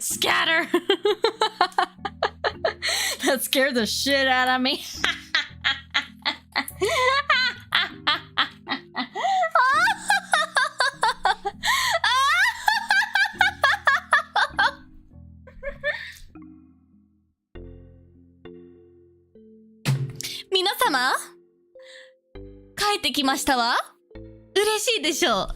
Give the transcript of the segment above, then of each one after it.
Scatter! That scared the shit out of me. Minasama? 帰ってきましたわ。嬉しいでしょう。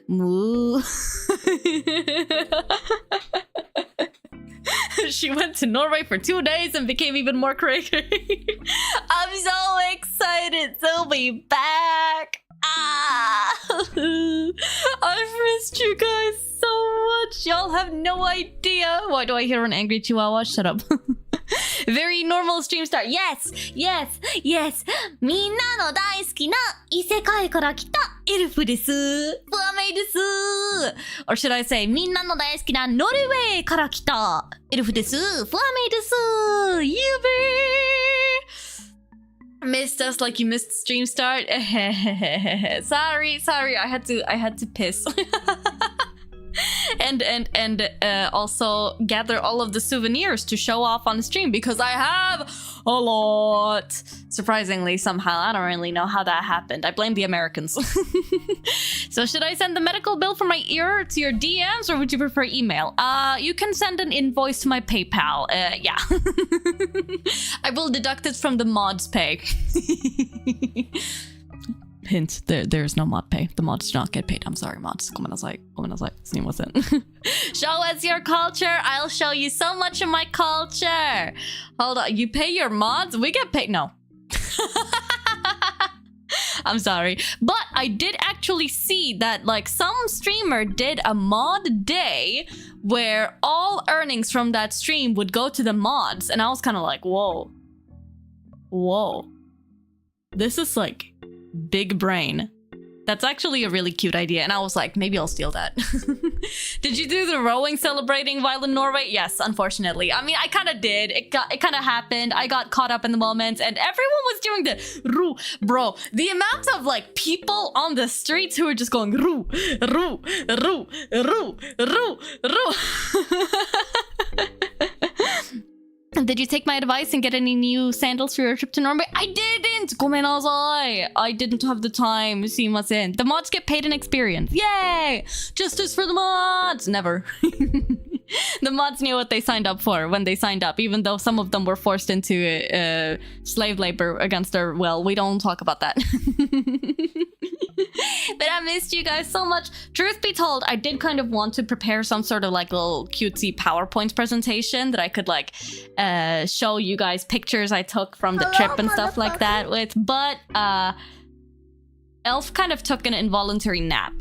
Moo. She went to Norway for 2 days and became even more crazy. I'm so excited to be back. I've missed you guys so much. Y'all have no idea. Why do I hear an angry chihuahua? Shut up. Very normal stream start. Yes, yes, yes. みんなの大好きな異世界から来たエルフです。フワメイです。Or should I say みんなの大好きなノルウェーから来たエルフです。フワメイです。Missed us like you missed stream start. sorry, I had to piss. and also gather all of the souvenirs to show off on the stream because I have a lot. Surprisingly, somehow. I don't really know how that happened. I blame the Americans. So should I send the medical bill for my ear to your DMs or would you prefer email? You can send an invoice to my PayPal. Yeah. I will deduct it from the mods pay. Hint, there's no mod pay. The mods do not get paid. I'm sorry, mods. ごめんなさい. Show us your culture. I'll show you so much of my culture. Hold on. You pay your mods? We get paid. No. I'm sorry. But I did actually see that like some streamer did a mod day where all earnings from that stream would go to the mods. And I was kind of like, whoa. Whoa. This is like big brain. That's actually a really cute idea. And I was like, maybe I'll steal that. Did you do the rowing celebrating while in Norway? Yes, unfortunately. I mean, I kind of did. It kind of happened. I got caught up in the moment and everyone was doing the roo. Bro, the amount of like people on the streets who were just going roo, roo, roo, roo, roo, roo. Did you take my advice and get any new sandals for your trip to Norway? I didn't! ごめんなさい. I didn't have the time. すいません. The mods get paid in experience. Yay! Justice for the mods! Never. The mods knew what they signed up for when they signed up, even though some of them were forced into slave labor against their will. We don't talk about that. But I missed you guys so much. Truth be told, I did kind of want to prepare some sort of like little cutesy PowerPoint presentation that I could like show you guys pictures I took from the trip and stuff like that with. But Elf kind of took an involuntary nap.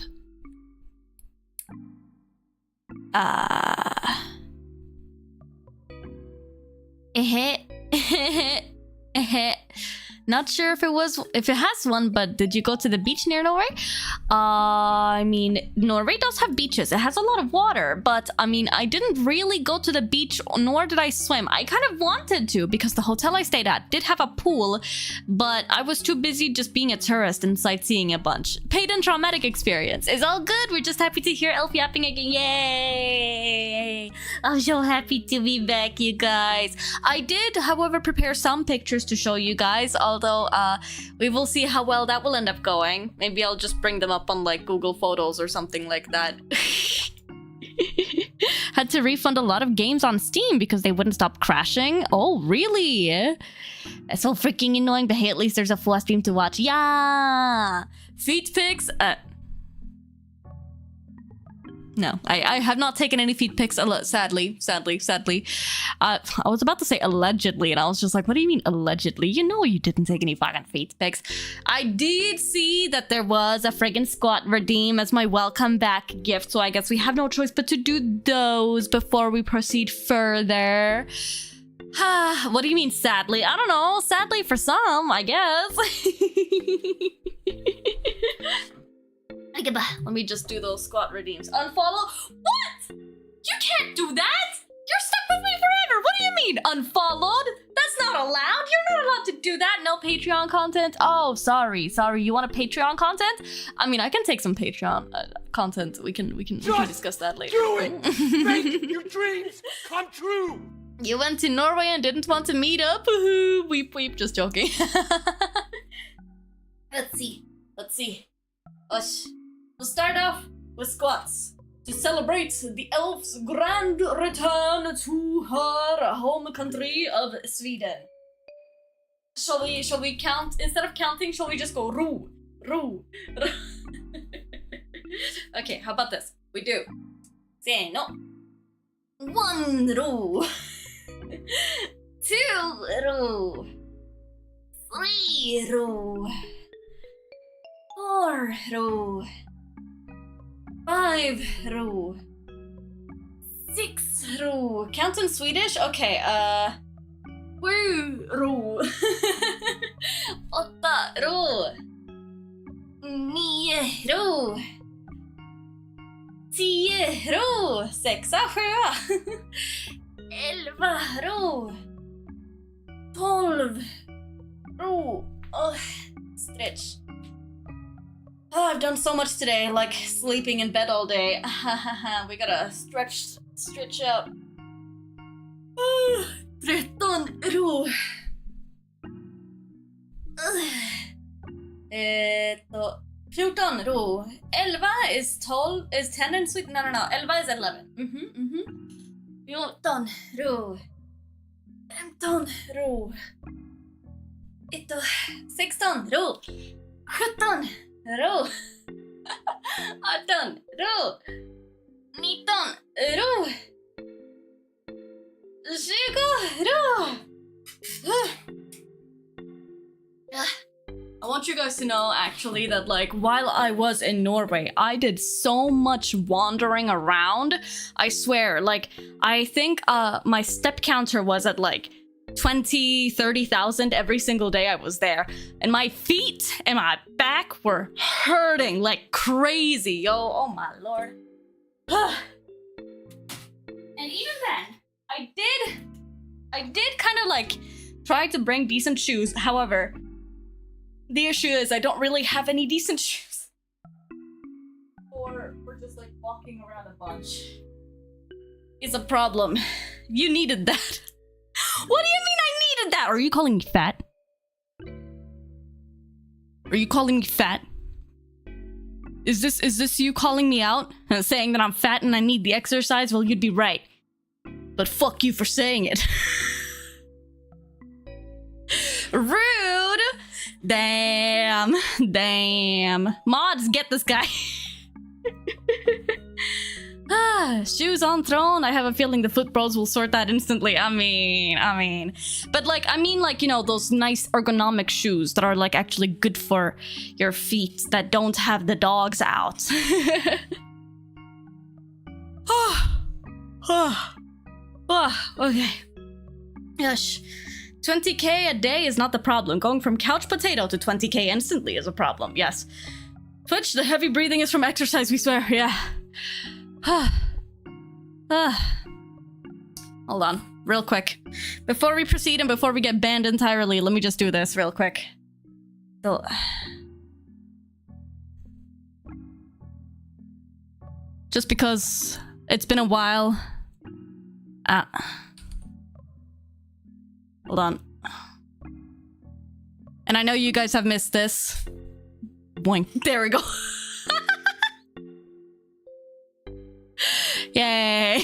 Not sure if it has one, but did you go to the beach near Norway? I mean, Norway does have beaches. It has a lot of water, but I mean, I didn't really go to the beach, nor did I swim. I kind of wanted to because the hotel I stayed at did have a pool, but I was too busy just being a tourist and sightseeing a bunch. Paid and traumatic experience. It's all good. We're just happy to hear Elf yapping again. Yay! I'm so happy to be back, you guys. I did, however, prepare some pictures to show you guys. Although we will see how well that will end up going. Maybe I'll just bring them up on like Google Photos or something like that. Had to refund a lot of games on Steam because they wouldn't stop crashing. Oh, really? That's so freaking annoying, but hey, at least there's a full stream to watch. Yeah! Feet pics? No, I have not taken any feet pics, sadly. I was about to say allegedly, and I was just like, what do you mean allegedly? You know you didn't take any fucking feet pics. I did see that there was a friggin' squat redeem as my welcome back gift, so I guess we have no choice but to do those before we proceed further. What do you mean sadly? I don't know. Sadly for some, I guess. Let me just do those squat redeems. Unfollow? What? You can't do that! You're stuck with me forever! What do you mean, unfollowed? That's not allowed! You're not allowed to do that! No Patreon content? Oh, sorry. You want a Patreon content? I mean, I can take some Patreon content. We can discuss that later. Do it! Make your dreams come true! You went to Norway and didn't want to meet up? Woohoo! Weep weep, just joking. Let's see. Ush. We'll start off with squats to celebrate the elf's grand return to her home country of Sweden. Shall we count? Instead of counting, shall we just go roo? Okay, how about this? We do. Say no. 1 roo. 2 roo. 3 roo. 4 roo. 5 roo. 6 roo. Count in Swedish? Okay, 7 roo. 8 roo. 9 roo. 10 roo. 6 7. 11 roo. 12 roo. Oh, stretch. Oh, I've done so much today, like sleeping in bed all day. We gotta stretch out. 13 roo. 14 roo. 11 is 10 in Sweden. No. 11 is 11. 14 roo. 15 roo. 16 roo. 17 roo. 18 roo. 19 roo. 20 roo. I want you guys to know, actually, that, like, while I was in Norway, I did so much wandering around. I swear, like, I think my step counter was at, like, 20, 30,000 every single day I was there. And my feet and my back were hurting like crazy, yo. Oh my lord. And even then, I did kind of like try to bring decent shoes. However, the issue is I don't really have any decent shoes. Or we're just like walking around a bunch. It's a problem. You needed that. What do you mean I needed that? Are you calling me fat? Are you calling me fat? Is this you calling me out and saying that I'm fat and I need the exercise? Well, you'd be right. But fuck you for saying it. Rude. Damn. Mods, get this guy. Shoes on throne. I have a feeling the foot bros will sort that instantly. I mean, but like, you know, those nice ergonomic shoes that are like actually good for your feet that don't have the dogs out. Okay. Yes. 20k a day is not the problem. Going from couch potato to 20k instantly is a problem. Yes. Twitch, the heavy breathing is from exercise, we swear. Yeah. Hold on, real quick. Before we proceed and before we get banned entirely, let me just do this real quick. Just because it's been a while. Hold on. And I know you guys have missed this. Boing. There we go. Yay.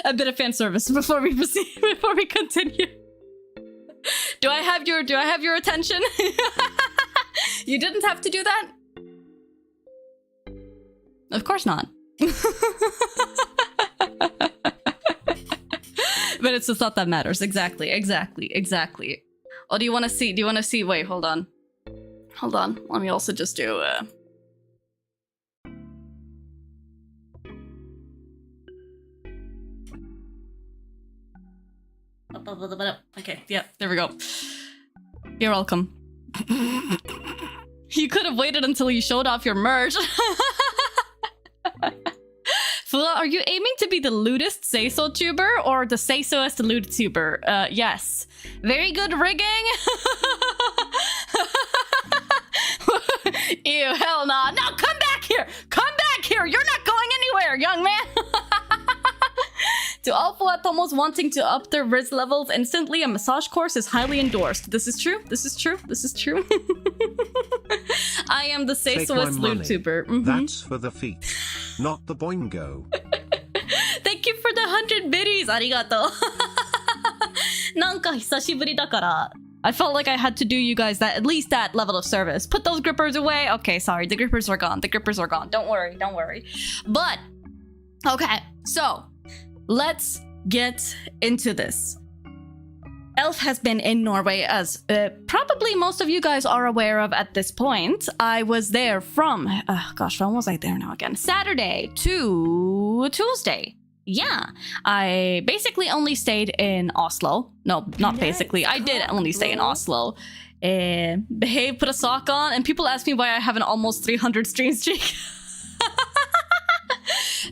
A bit of fan service before we proceed, before we continue. Do I have your attention? You didn't have to do that? Of course not. But it's the thought that matters. Exactly. Oh, do you want to see? Wait, hold on. Let me also just do Okay, yeah, there we go. You're welcome. You could have waited until you showed off your merch. Fula, are you aiming to be the lewdest say-so tuber or the say-so-est lewd tuber? Yes. Very good rigging. Ew, hell nah. No, come back here. Come back here. You're not going anywhere, young man. To all Fuwatomos wanting to up their Riz levels instantly, a massage course is highly endorsed. This is true. This is true. This is true. I am the say-so-est lewd tuber. That's for the feet, not the boingo. Thank you for the 100 biddies. Arigato. なんか久しぶりだから I felt like I had to do you guys that at least that level of service. Put those grippers away. Okay, sorry. The grippers are gone. The grippers are gone. Don't worry. Don't worry. But okay, so let's get into this. Elf has been in Norway, as probably most of you guys are aware of at this point. I was there from, gosh, when was I there now again? Saturday to Tuesday. Yeah, I basically only stayed in Oslo. No, not basically. I did only stay in Oslo. Behave, put a sock on, and people ask me why I have an almost 300 stream streak.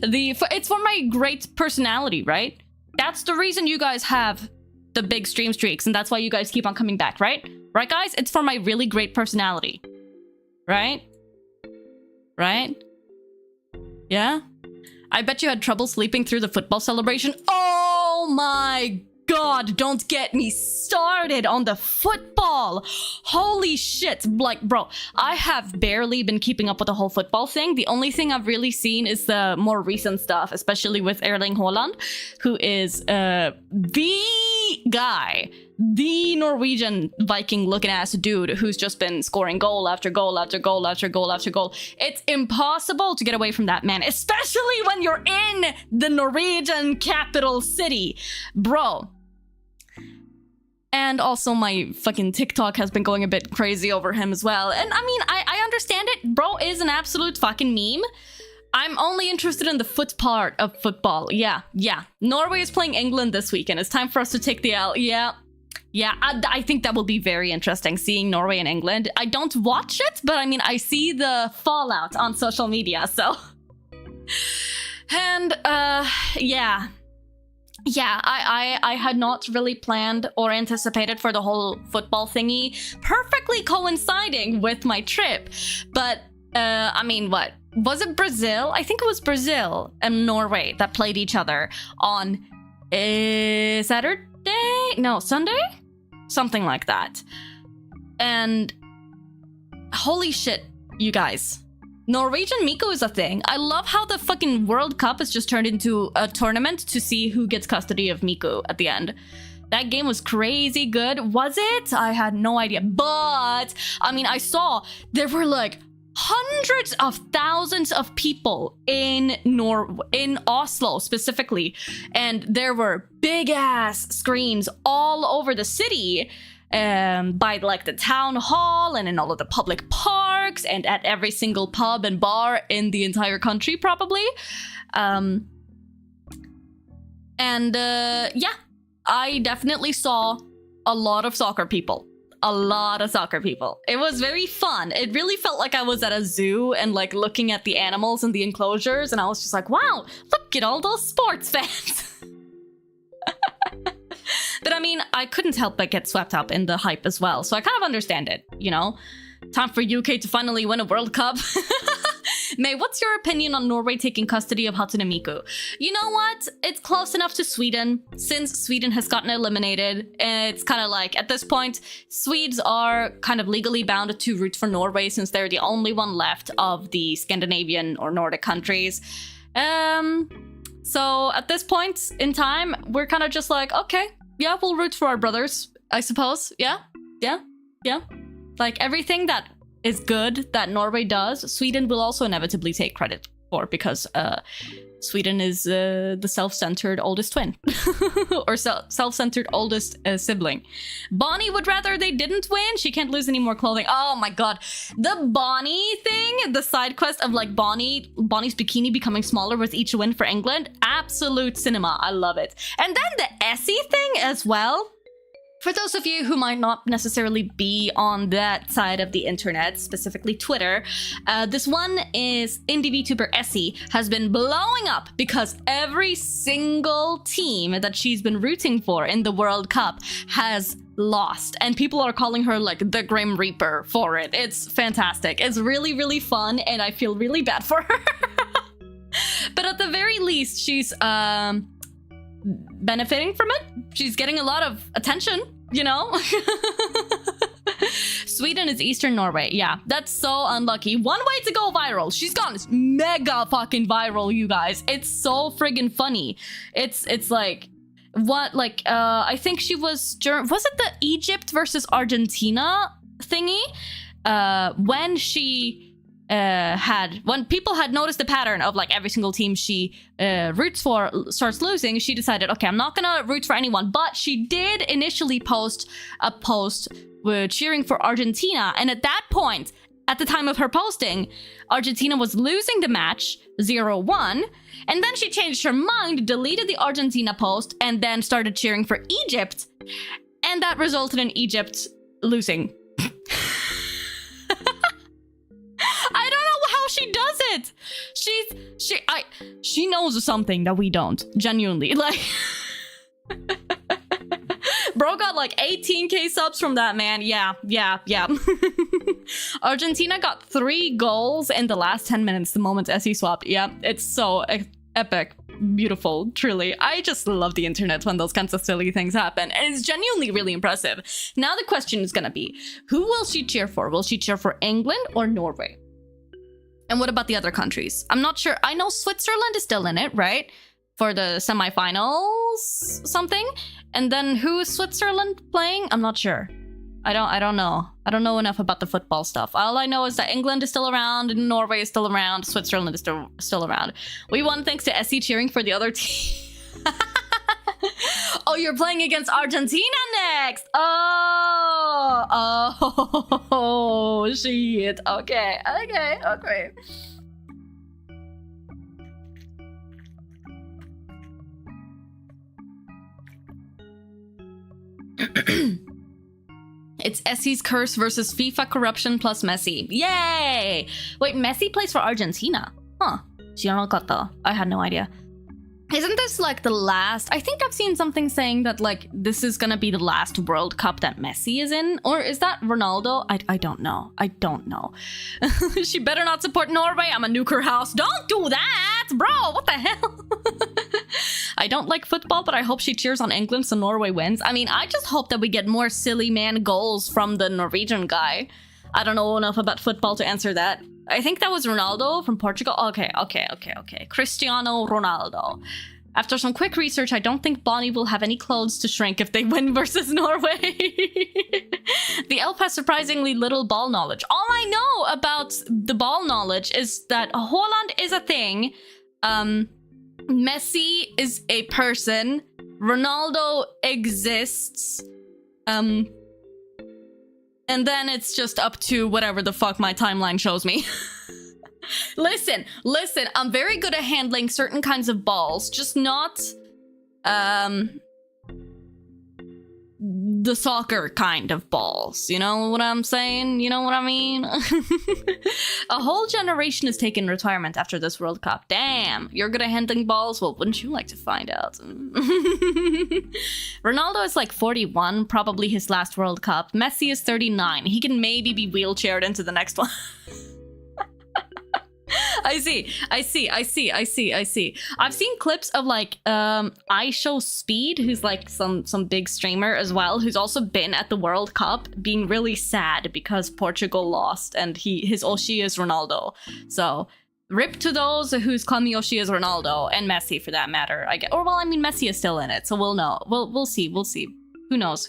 It's for my great personality, right? That's the reason you guys have the big stream streaks, and that's why you guys keep on coming back, right? Right, guys? It's for my really great personality. Right? Right? Yeah? I bet you had trouble sleeping through the football celebration. Oh my god, don't get me started on the football. Holy shit. Like, bro, I have barely been keeping up with the whole football thing. The only thing I've really seen is the more recent stuff, especially with Erling Haaland, who is the guy, the Norwegian Viking looking ass dude who's just been scoring goal after goal after goal after goal after goal. It's impossible to get away from that man, especially when you're in the Norwegian capital city, bro. And also my fucking TikTok has been going a bit crazy over him as well. And I mean, I understand it. Bro is an absolute fucking meme. I'm only interested in the foot part of football. Yeah. Norway is playing England this weekend. It's time for us to take the L. Yeah, I think that will be very interesting, seeing Norway and England. I don't watch it, but I mean, I see the fallout on social media, so. And, yeah, I had not really planned or anticipated for the whole football thingy, perfectly coinciding with my trip. But, I mean, what? Was it Brazil? I think it was Brazil and Norway that played each other on Saturday? No, Sunday? Something like that. And holy shit, you guys. Norwegian Miku is a thing. I love how the fucking World Cup has just turned into a tournament to see who gets custody of Miku at the end. That game was crazy good. Was it? I had no idea. But, I mean, I saw there were like hundreds of thousands of people in Oslo specifically, and there were big ass screens all over the city, by like the town hall and in all of the public parks and at every single pub and bar in the entire country probably. Yeah, I definitely saw a lot of soccer people. It was very fun. It really felt like I was at a zoo and like looking at the animals in the enclosures, and I was just like, wow, look at all those sports fans. But I mean, I couldn't help but get swept up in the hype as well, so I kind of understand it, you know? Time for UK to finally win a World Cup. May, what's your opinion on Norway taking custody of Hatsune Miku? You know what? It's close enough to Sweden, since Sweden has gotten eliminated. It's kind of like, at this point, Swedes are kind of legally bound to root for Norway since they're the only one left of the Scandinavian or Nordic countries. So at this point in time, we're kind of just like, okay, yeah, we'll root for our brothers, I suppose. Yeah. Like everything that is good that Norway does, Sweden will also inevitably take credit for, because Sweden is the self-centered oldest twin. Or self-centered oldest sibling. Bonnie would rather they didn't win. She can't lose any more clothing. Oh my god. The Bonnie thing, the side quest of like Bonnie's bikini becoming smaller with each win for England. Absolute cinema. I love it. And then the Essie thing as well. For those of you who might not necessarily be on that side of the internet, specifically Twitter, this one is indie VTuber Essie has been blowing up because every single team that she's been rooting for in the World Cup has lost, and people are calling her like the Grim Reaper for it. It's fantastic. It's really, really fun, and I feel really bad for her. But at the very least, she's benefiting from it. She's getting a lot of attention, you know? Sweden is Eastern Norway. Yeah, that's so unlucky. One way to go viral. She's gone mega fucking viral, you guys. It's so friggin' funny. It's like, what, like, I think she was it the Egypt versus Argentina thingy? When she when people had noticed the pattern of like every single team she roots for starts losing, she decided, okay, I'm not gonna root for anyone. But she did initially post a post cheering for Argentina, and at that point, at the time of her posting, Argentina was losing the match 0-1, and then she changed her mind, deleted the Argentina post, and then started cheering for Egypt, and that resulted in Egypt losing. I don't know how she does it. She knows something that we don't. Genuinely, like, bro got like 18k subs from that, man. Yeah. Argentina got 3 goals in the last 10 minutes. The moment Essie swapped. Yeah, it's so epic. Beautiful, truly. I just love the internet when those kinds of silly things happen, and it's genuinely really impressive. Now the question is gonna be, who will she cheer for? Will she cheer for England or Norway? And what about the other countries? I'm not sure. I know Switzerland is still in it, right? For the semifinals something. And then who is Switzerland playing? I'm not sure. I don't know. I don't know enough about the football stuff. All I know is that England is still around, Norway is still around, Switzerland is still around. We won thanks to Essie cheering for the other team. Oh, you're playing against Argentina next. Oh, shit. Okay. It's Essie's curse versus FIFA corruption plus Messi. Yay! Wait, Messi plays for Argentina. Huh. I had no idea. Isn't this like the last? I think I've seen something saying that like this is gonna be the last World Cup that Messi is in, or is that Ronaldo? I don't know. She better not support Norway. I'm a nuke her house. Don't do that, bro. What the hell? I don't like football, but I hope she cheers on England so Norway wins. I mean, I just hope that we get more silly man goals from the Norwegian guy. I don't know enough about football to answer that. I think that was Ronaldo from Portugal. Okay. Cristiano Ronaldo. After some quick research, I don't think Bonnie will have any clothes to shrink if they win versus Norway. The elf has surprisingly little ball knowledge. All I know about the ball knowledge is that Holland is a thing. Messi is a person. Ronaldo exists. And then it's just up to whatever the fuck my timeline shows me. Listen, I'm very good at handling certain kinds of balls, just not the soccer kind of balls. You know what I'm saying? You know what I mean? A whole generation is taking retirement after this World Cup. Damn, you're good at handling balls? Well, wouldn't you like to find out? Ronaldo is like 41, probably his last World Cup. Messi is 39. He can maybe be wheelchaired into the next one. I see. I've seen clips of like iShowSpeed, who's like some big streamer as well, who's also been at the World Cup, being really sad because Portugal lost, and his Oshi is Ronaldo. So rip to those whose claiming Oshi is Ronaldo, and Messi for that matter. I guess. Or well, I mean, Messi is still in it, so we'll know. We'll see. Who knows?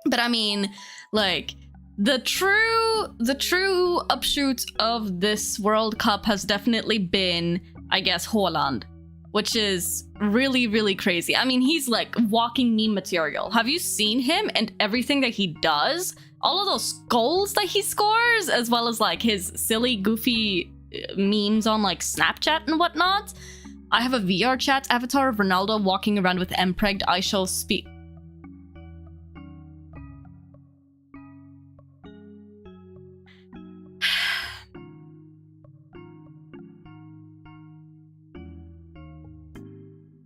But I mean, like, the true upshoot of this World Cup has definitely been, I guess, Haaland, which is really, really crazy. I mean, he's like walking meme material. Have you seen him and everything that he does? All of those goals that he scores, as well as like his silly, goofy memes on like Snapchat and whatnot. I have a VR chat avatar of Ronaldo walking around with Mpregged. I shall speak.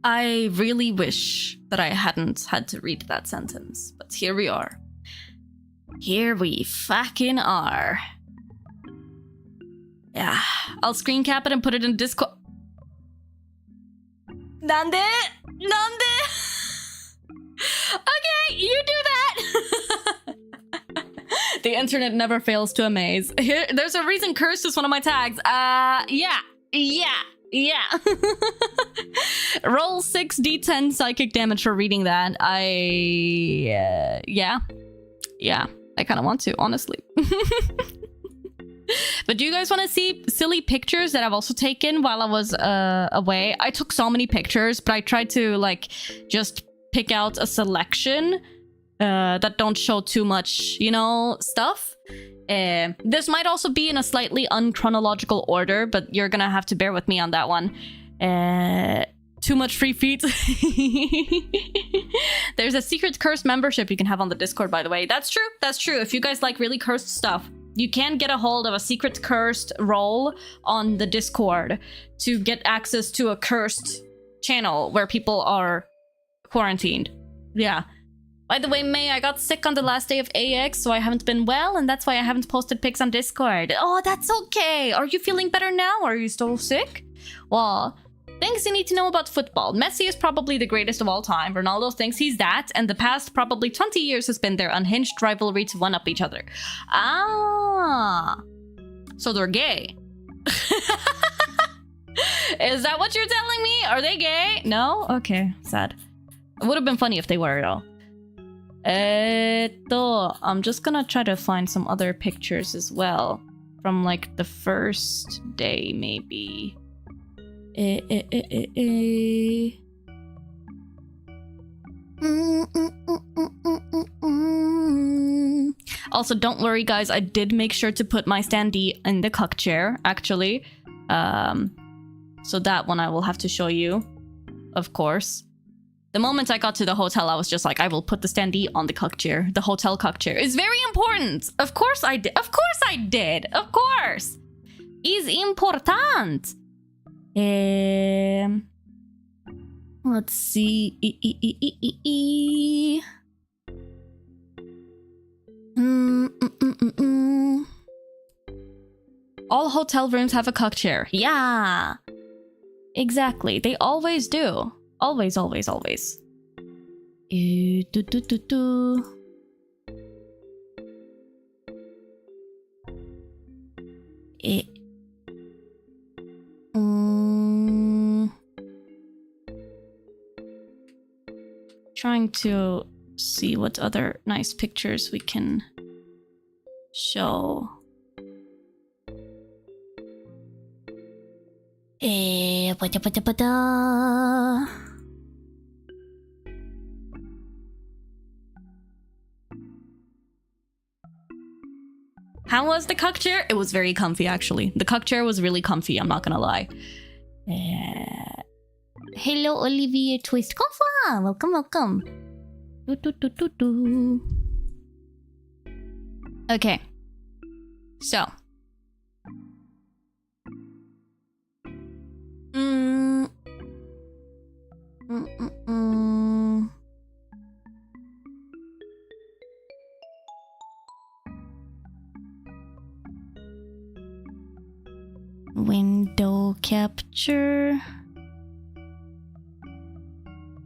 I really wish that I hadn't had to read that sentence, but here we are. Here we fucking are. Yeah, I'll screen cap it and put it in Discord. Nande? Nande? Okay, you do that! The internet never fails to amaze. There's a reason cursed is one of my tags. Yeah. Roll 6d10 psychic damage for reading that. Yeah, I kind of want to, honestly. But do you guys want to see silly pictures that I've also taken while I was away? I took so many pictures, but I tried to like just pick out a selection that don't show too much, you know, stuff. This might also be in a slightly unchronological order, but you're gonna have to bear with me on that one. Too much free feet. There's a secret cursed membership you can have on the Discord, by the way. That's true. If you guys like really cursed stuff, you can get a hold of a secret cursed role on the Discord to get access to a cursed channel where people are quarantined. Yeah. By the way, May, I got sick on the last day of AX, so I haven't been well, and that's why I haven't posted pics on Discord. Oh, that's okay. Are you feeling better now? Are you still sick? Well, things you need to know about football. Messi is probably the greatest of all time. Ronaldo thinks he's that, and the past probably 20 years has been their unhinged rivalry to one-up each other. Ah. So they're gay. Is that what you're telling me? Are they gay? No? Okay, sad. It would have been funny if they were, though. I'm just gonna try to find some other pictures as well. From, like, the first day, maybe. Also, don't worry, guys. I did make sure to put my standee in the cuck chair, actually. So that one I will have to show you, of course. The moment I got to the hotel, I was just like, I will put the standee on the cuck chair. The hotel cuck chair is very important. Of course I did. Of course I did. Of course. Is important. Let's see. All hotel rooms have a cuck chair. Yeah. Exactly. They always do. Always, always, always. Trying to see what other nice pictures we can show. How was the cuck chair? It was very comfy, actually. The cuck chair was really comfy, I'm not gonna lie. Hello, Olivier Twist. Welcome, welcome. Okay. So. Window capture.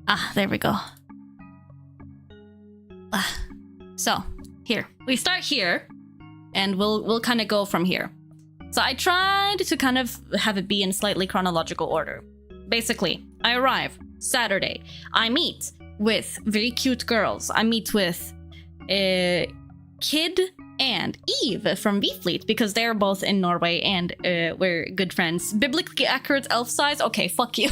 Ah, there we go. So, here. We start here, and we'll kind of go from here. So I tried to kind of have it be in slightly chronological order. Basically, I arrive Saturday. I meet with very cute girls. I meet with Kid and Eve from V-Fleet, because they're both in Norway and we're good friends. Biblically accurate elf size? Okay, fuck you.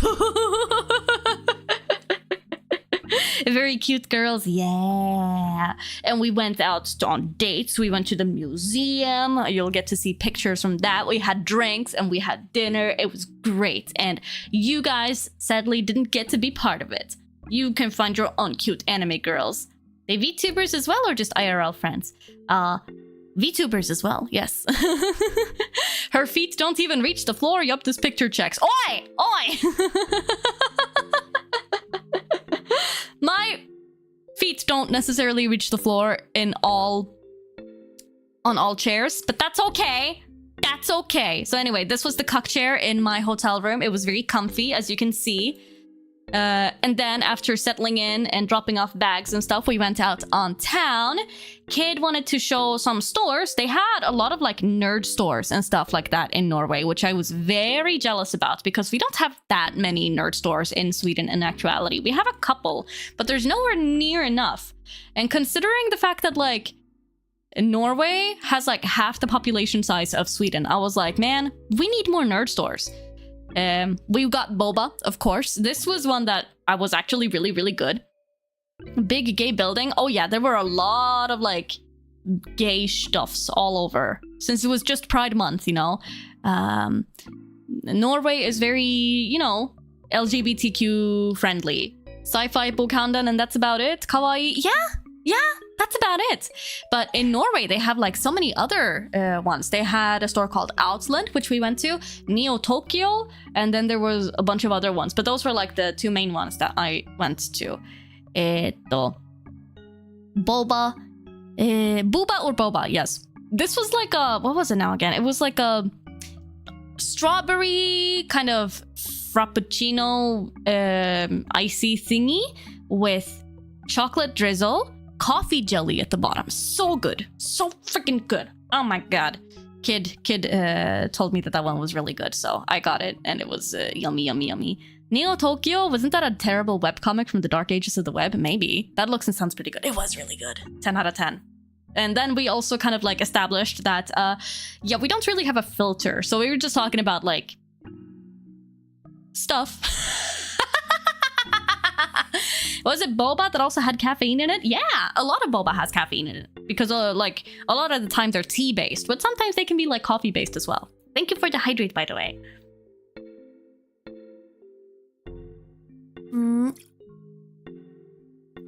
Very cute girls, yeah. And we went out on dates. We went to the museum. You'll get to see pictures from that. We had drinks and we had dinner. It was great. And you guys sadly didn't get to be part of it. You can find your own cute anime girls. They VTubers as well, or just IRL friends? VTubers as well, yes. Her feet don't even reach the floor. Yup, this picture checks. Oi! Oi! My feet don't necessarily reach the floor on all chairs, but that's okay. That's okay. So anyway, this was the cuck chair in my hotel room. It was very comfy, as you can see. And then after settling in and dropping off bags and stuff, we went out on town. Kid wanted to show some stores. They had a lot of like nerd stores and stuff like that in Norway, which I was very jealous about because we don't have that many nerd stores in Sweden in actuality. We have a couple, but there's nowhere near enough. And considering the fact that like Norway has like half the population size of Sweden, I was like, man, we need more nerd stores. We got boba, of course. This was one that I was actually really, really good. Big gay building. Oh yeah, there were a lot of like gay stuffs all over. Since it was just Pride Month, you know. Norway is very, you know, LGBTQ friendly. Sci-fi bokhandeln, and that's about it. Kawaii. Yeah, that's about it. But in Norway, they have like so many other ones. They had a store called Outland, which we went to, Neo Tokyo, and then there was a bunch of other ones. But those were like the two main ones that I went to. Boba. Booba or boba, yes. This was like a, what was it now again? It was like a strawberry kind of frappuccino icy thingy with chocolate drizzle, coffee jelly at the bottom. So good. So freaking good. Oh my god. Kid told me that that one was really good, so I got it, and it was yummy, yummy, yummy. Neo Tokyo, wasn't that a terrible webcomic from the dark ages of the web? Maybe. That looks and sounds pretty good. It was really good. 10 out of 10. And then we also kind of like established that, yeah, we don't really have a filter. So we were just talking about like stuff. Was it boba that also had caffeine in it? Yeah, a lot of boba has caffeine in it. Because like a lot of the time they're tea based, but sometimes they can be like coffee based as well. Thank you for the hydrate, by the way.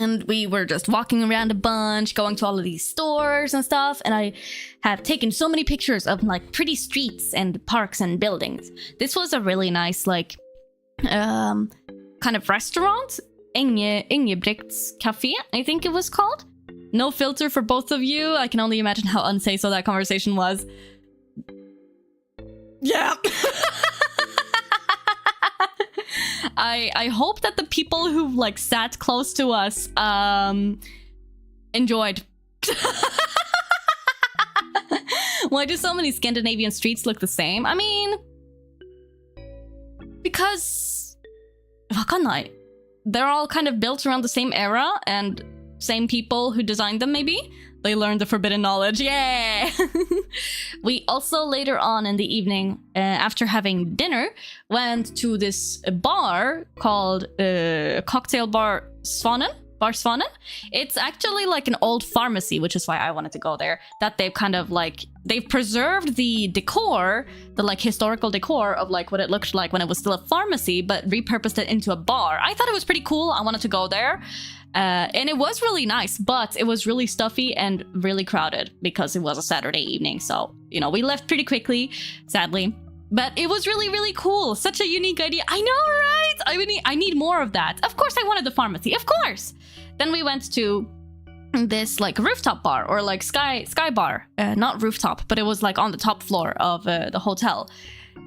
And we were just walking around a bunch, going to all of these stores and stuff, and I have taken so many pictures of like pretty streets and parks and buildings. This was a really nice like kind of restaurant, Ingebrigt's Cafe, I think it was called. No filter for both of you. I can only imagine how unsafe that conversation was. Yeah. I hope that the people who like sat close to us enjoyed. Why do so many Scandinavian streets look the same? I mean, because わかんない. They're all kind of built around the same era and same people who designed them, maybe? They learned the forbidden knowledge. Yeah! We also later on in the evening, after having dinner, went to this bar called Cocktail Bar Svanen. Bar Svanen. It's actually like an old pharmacy, which is why I wanted to go there. That they've kind of like, they've preserved the decor, the like historical decor of like what it looked like when it was still a pharmacy, but repurposed it into a bar. I thought it was pretty cool. I wanted to go there. And it was really nice, but it was really stuffy and really crowded because it was a Saturday evening. So, you know, we left pretty quickly, sadly. But it was really, really cool. Such a unique idea. I know, right? I need more of that. Of course I wanted the pharmacy. Of course. Then we went to this like rooftop bar or like sky bar. Not rooftop, but it was like on the top floor of the hotel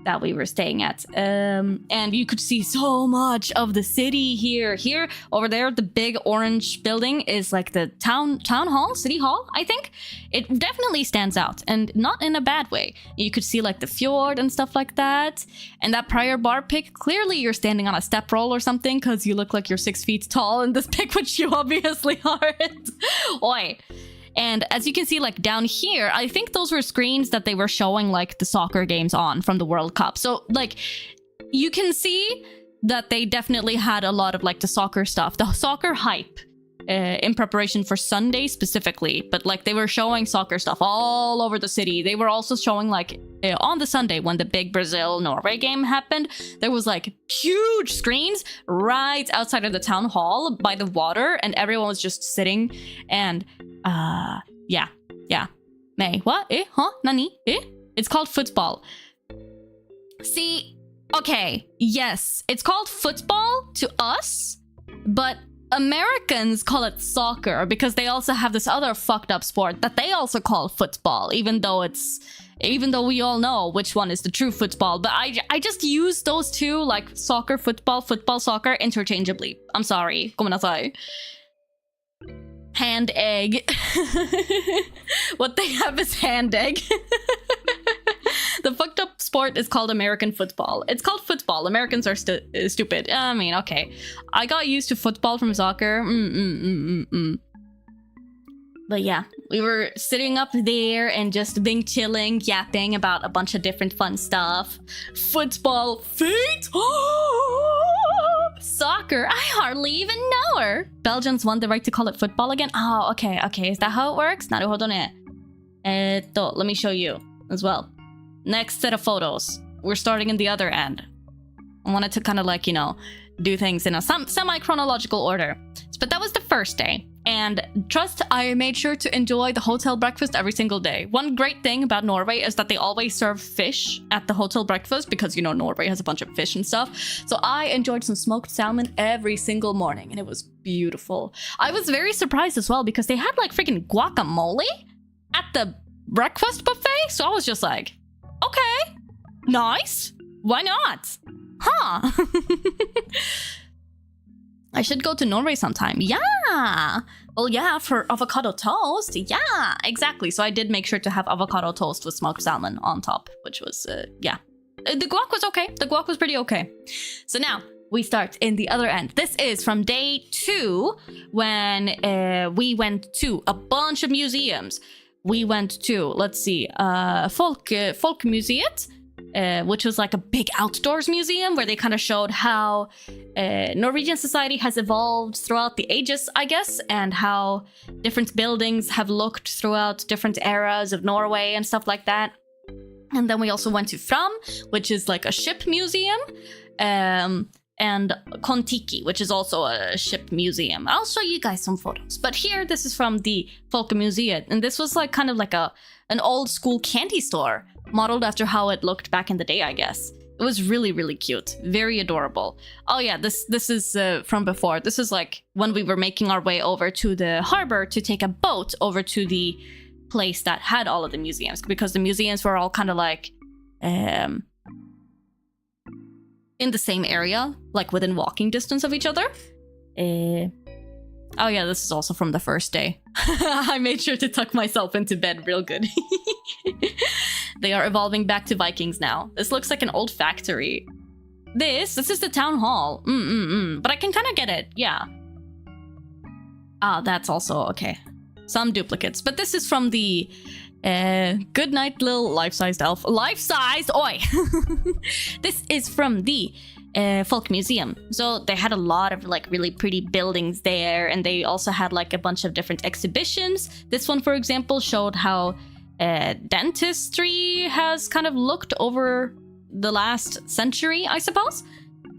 that we were staying at. And you could see so much of the city here. Here, over there, the big orange building is like the town hall, city hall, I think. It definitely stands out, and not in a bad way. You could see like the fjord and stuff like that. And that prior bar pic, clearly you're standing on a step roll or something, because you look like you're 6 feet tall in this pic, which you obviously aren't. Oi. And as you can see, like down here, I think those were screens that they were showing like the soccer games on from the World Cup. So like you can see that they definitely had a lot of like the soccer stuff, the soccer hype in preparation for Sunday specifically. But like they were showing soccer stuff all over the city. They were also showing like on the Sunday when the big Brazil-Norway game happened, there was like huge screens right outside of the town hall by the water, and everyone was just sitting and yeah. May, what? Huh? Nani? It's called football. See, okay, yes, it's called football to us, but Americans call it soccer because they also have this other fucked up sport that they also call football, even though we all know which one is the true football. But I just use those two, like soccer, football, soccer, interchangeably. I'm sorry. Gomenasai. Hand egg. What they have is hand egg. The fucked up sport is called American football. It's called football. Americans are stupid. I mean, okay. I got used to football from soccer. But yeah, we were sitting up there and just being chilling, yapping about a bunch of different fun stuff. Football, feet, soccer. I hardly even know her. Belgians won the right to call it football again. Oh, okay. Is that how it works? Naruhodo ne. Let me show you as well. Next set of photos. We're starting in the other end. I wanted to kind of like, do things in a semi-chronological order. But that was the first day. And trust, I made sure to enjoy the hotel breakfast every single day. One great thing about Norway is that they always serve fish at the hotel breakfast because, Norway has a bunch of fish and stuff. So I enjoyed some smoked salmon every single morning, and it was beautiful. I was very surprised as well because they had like freaking guacamole at the breakfast buffet. So I was just like, okay, nice. Why not? Huh. I should go to Norway sometime. Yeah. Well, yeah, for avocado toast. Yeah, exactly. So I did make sure to have avocado toast with smoked salmon on top, which was, yeah. The guac was okay. The guac was pretty okay. So now we start in the other end. This is from day 2 when we went to a bunch of museums. We went to, let's see, Folkemuseet, which was like a big outdoors museum where they kind of showed how Norwegian society has evolved throughout the ages, I guess, and how different buildings have looked throughout different eras of Norway and stuff like that. And then we also went to Fram, which is like a ship museum, and Kontiki, which is also a ship museum. I'll show you guys some photos. But here, this is from the Folkemuseet, and this was like kind of like an old school candy store, modeled after how it looked back in the day, I guess. It was really, really cute. Very adorable. Oh yeah, this is from before. This is like when we were making our way over to the harbor to take a boat over to the place that had all of the museums, because the museums were all kind of like in the same area, like within walking distance of each other. Oh yeah, this is also from the first day. I made sure to tuck myself into bed real good. They are evolving back to Vikings now. This looks like an old factory. This is the town hall. But I can kind of get it, yeah. Ah, that's also okay. Some duplicates, but this is from the good night little life-sized elf. Life-sized, oi! This is from the Folk Museum. So they had a lot of like really pretty buildings there, and they also had like a bunch of different exhibitions. This one, for example, showed how dentistry has kind of looked over the last century, I suppose.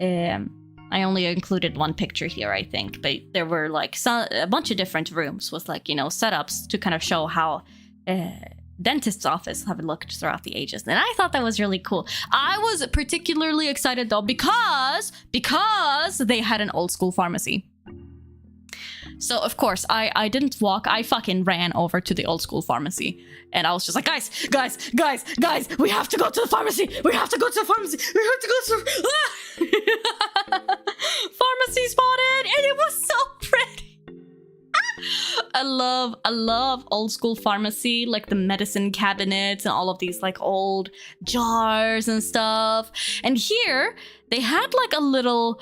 I only included one picture here, I think, but there were like a bunch of different rooms with like, setups to kind of show how dentist's office have looked throughout the ages. And I thought that was really cool. I was particularly excited though because they had an old school pharmacy. So of course I didn't walk, I fucking ran over to the old school pharmacy, and I was just like, guys, we have to go to the pharmacy. Pharmacy spotted, and it was so pretty. I love old school pharmacy, like the medicine cabinets and all of these like old jars and stuff. And here they had like a little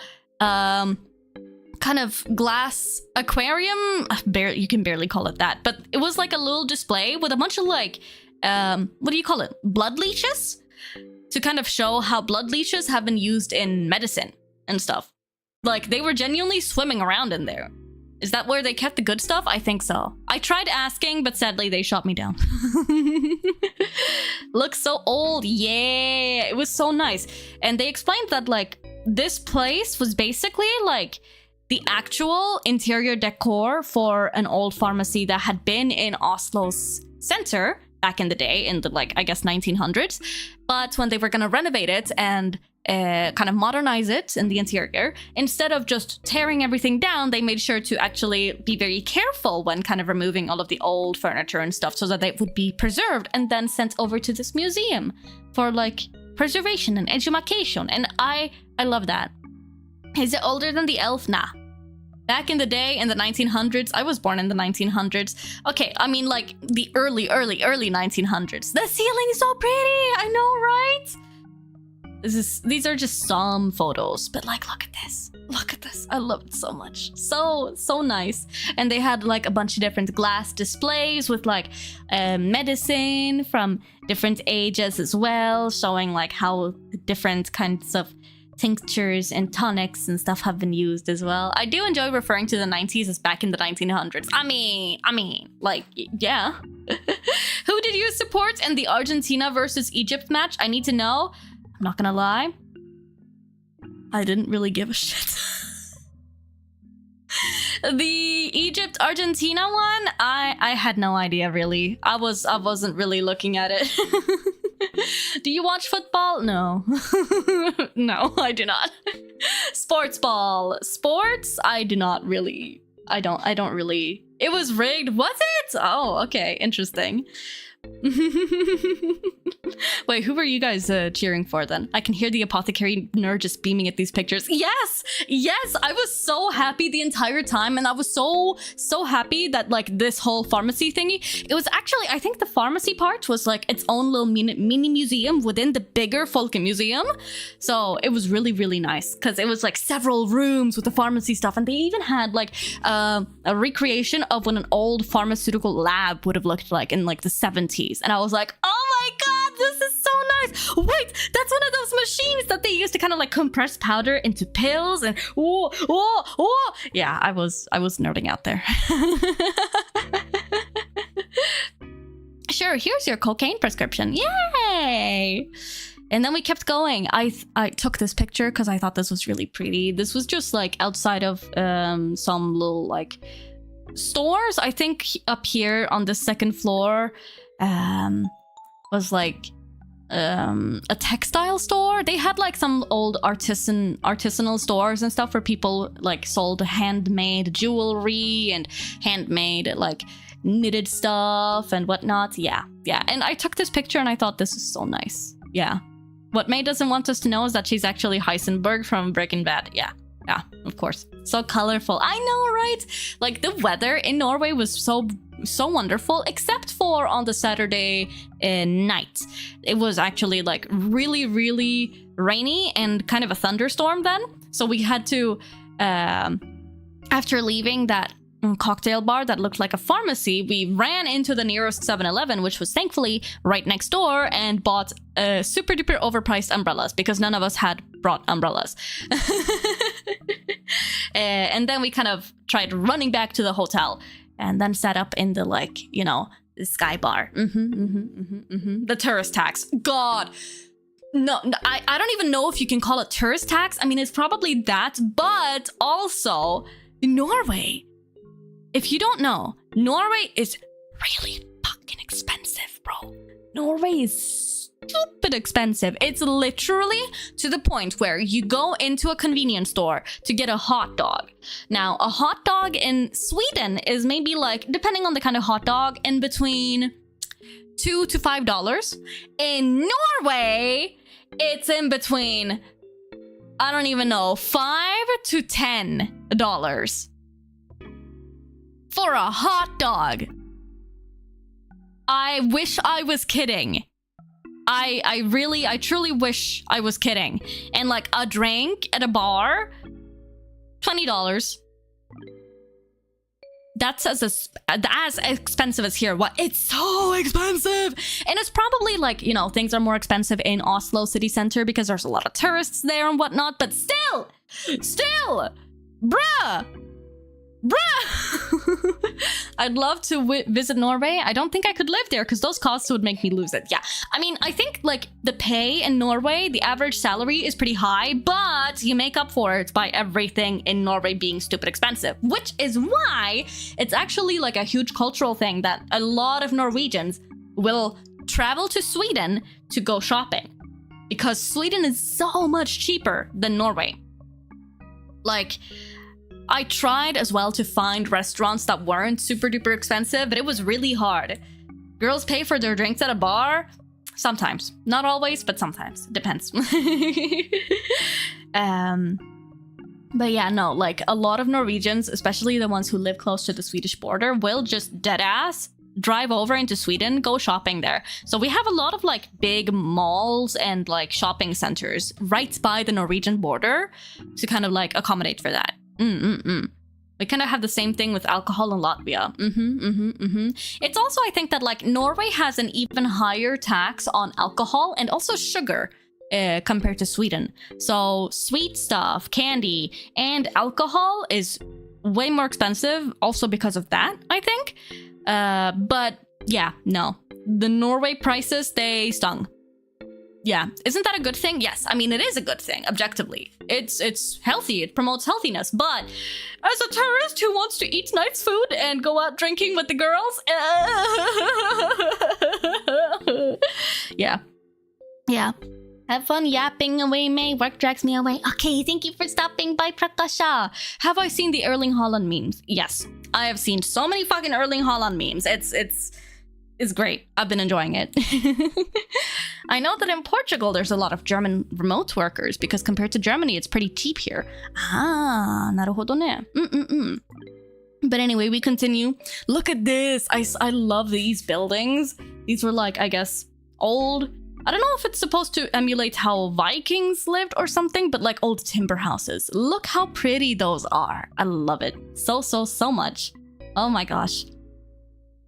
kind of glass aquarium. You can barely call it that, but it was like a little display with a bunch of like, what do you call it? Blood leeches, to kind of show how blood leeches have been used in medicine and stuff. Like, they were genuinely swimming around in there. Is that where they kept the good stuff? I think so. I tried asking, but sadly they shot me down. Looks so old. Yeah, it was so nice. And they explained that like this place was basically like the actual interior decor for an old pharmacy that had been in Oslo's center back in the day, in the like, I guess 1900s. But when they were gonna renovate it and kind of modernize it in the interior, instead of just tearing everything down, they made sure to actually be very careful when kind of removing all of the old furniture and stuff, so that they would be preserved and then sent over to this museum for like preservation and education. And I love that. Is it older than the elf? Nah. Back in the day, in the 1900s, I was born in the 1900s. Okay, I mean like the early 1900s. The ceiling is so pretty, I know, right? These are just some photos, but like, look at this. Look at this. I love it so much. So nice. And they had like a bunch of different glass displays with like medicine from different ages as well, showing like how different kinds of tinctures and tonics and stuff have been used as well. I do enjoy referring to the 90s as back in the 1900s. I mean, like, yeah. Who did you support in the Argentina versus Egypt match? I need to know. I'm not gonna lie, I didn't really give a shit. The Egypt-Argentina one, I had no idea really. I wasn't really looking at it. Do you watch football? No. No, I do not. Sports ball. Sports, I do not really. I don't really. It was rigged, was it? Oh, okay, interesting. Wait, who were you guys cheering for then? I can hear the apothecary nerd just beaming at these pictures. Yes, I was so happy the entire time, and I was so happy that like this whole pharmacy thingy, it was actually, I think the pharmacy part was like its own little mini museum within the bigger Folke Museum. So it was really nice, because it was like several rooms with the pharmacy stuff, and they even had like a recreation of what an old pharmaceutical lab would have looked like in like the 70s. And I was like, oh my god, this is so nice. Wait, that's one of those machines that they used to kind of like compress powder into pills and oh. Yeah, I was nerding out there. Sure, here's your cocaine prescription. Yay! And then we kept going. I took this picture because I thought this was really pretty. This was just like outside of some little like stores. I think up here on the second floor was like a textile store. They had like some old artisanal stores and stuff where people like sold handmade jewelry and handmade like knitted stuff and whatnot. Yeah. And I took this picture and I thought this is so nice. Yeah. What May doesn't want us to know is that she's actually Heisenberg from Breaking Bad. Yeah, of course. So colorful. I know, right? Like the weather in Norway was so wonderful, except for on the Saturday night. It was actually like really rainy and kind of a thunderstorm then. So we had to, after leaving that cocktail bar that looked like a pharmacy, we ran into the nearest 7-Eleven, which was thankfully right next door, and bought super duper overpriced umbrellas because none of us had brought umbrellas. And then we kind of tried running back to the hotel and then sat up in the like, you know, the sky bar. The tourist tax. God. No, I don't even know if you can call it tourist tax. I mean, it's probably that, but also Norway. If you don't know, Norway is really fucking expensive, bro. Norway is stupid expensive. It's literally to the point where you go into a convenience store to get a hot dog. Now, a hot dog in Sweden is maybe like, depending on the kind of hot dog, in between $2 to $5. In Norway, it's in between, I don't even know, $5 to $10. For a hot dog. I wish I was kidding. I truly wish I was kidding. And like a drink at a bar, $20. that's as expensive as here. What? It's so expensive. And it's probably like, you know, things are more expensive in Oslo city center because there's a lot of tourists there and whatnot. But still, bruh. I'd love to visit Norway. I don't think I could live there because those costs would make me lose it. Yeah, I mean, I think like the pay in Norway, the average salary is pretty high, but you make up for it by everything in Norway being stupid expensive, which is why it's actually like a huge cultural thing that a lot of Norwegians will travel to Sweden to go shopping because Sweden is so much cheaper than Norway. Like, I tried as well to find restaurants that weren't super duper expensive, but it was really hard. Girls pay for their drinks at a bar? Sometimes. Not always, but sometimes. Depends. But yeah, no, like a lot of Norwegians, especially the ones who live close to the Swedish border, will just deadass drive over into Sweden, go shopping there. So we have a lot of like big malls and like shopping centers right by the Norwegian border to kind of like accommodate for that. We kind of have the same thing with alcohol in Latvia. It's also, I think that like Norway has an even higher tax on alcohol and also sugar compared to Sweden. So sweet stuff, candy, and alcohol is way more expensive also because of that, I think. But yeah, no. The Norway prices, they stung. Yeah, isn't that a good thing? Yes, I mean, it is a good thing, objectively. It's healthy, it promotes healthiness, but as a tourist who wants to eat nice food and go out drinking with the girls, yeah. Have fun yapping away, May. Work drags me away. Okay, thank you for stopping by, Prakasha. Have I seen the Erling Haaland memes? Yes, I have seen so many fucking Erling Haaland memes. It's great. I've been enjoying it. I know that in Portugal, there's a lot of German remote workers because compared to Germany, it's pretty cheap here. Ah, naruhodo ne. But anyway, we continue. Look at this. I love these buildings. These were like, I guess, old. I don't know if it's supposed to emulate how Vikings lived or something, but like old timber houses. Look how pretty those are. I love it so much. Oh my gosh.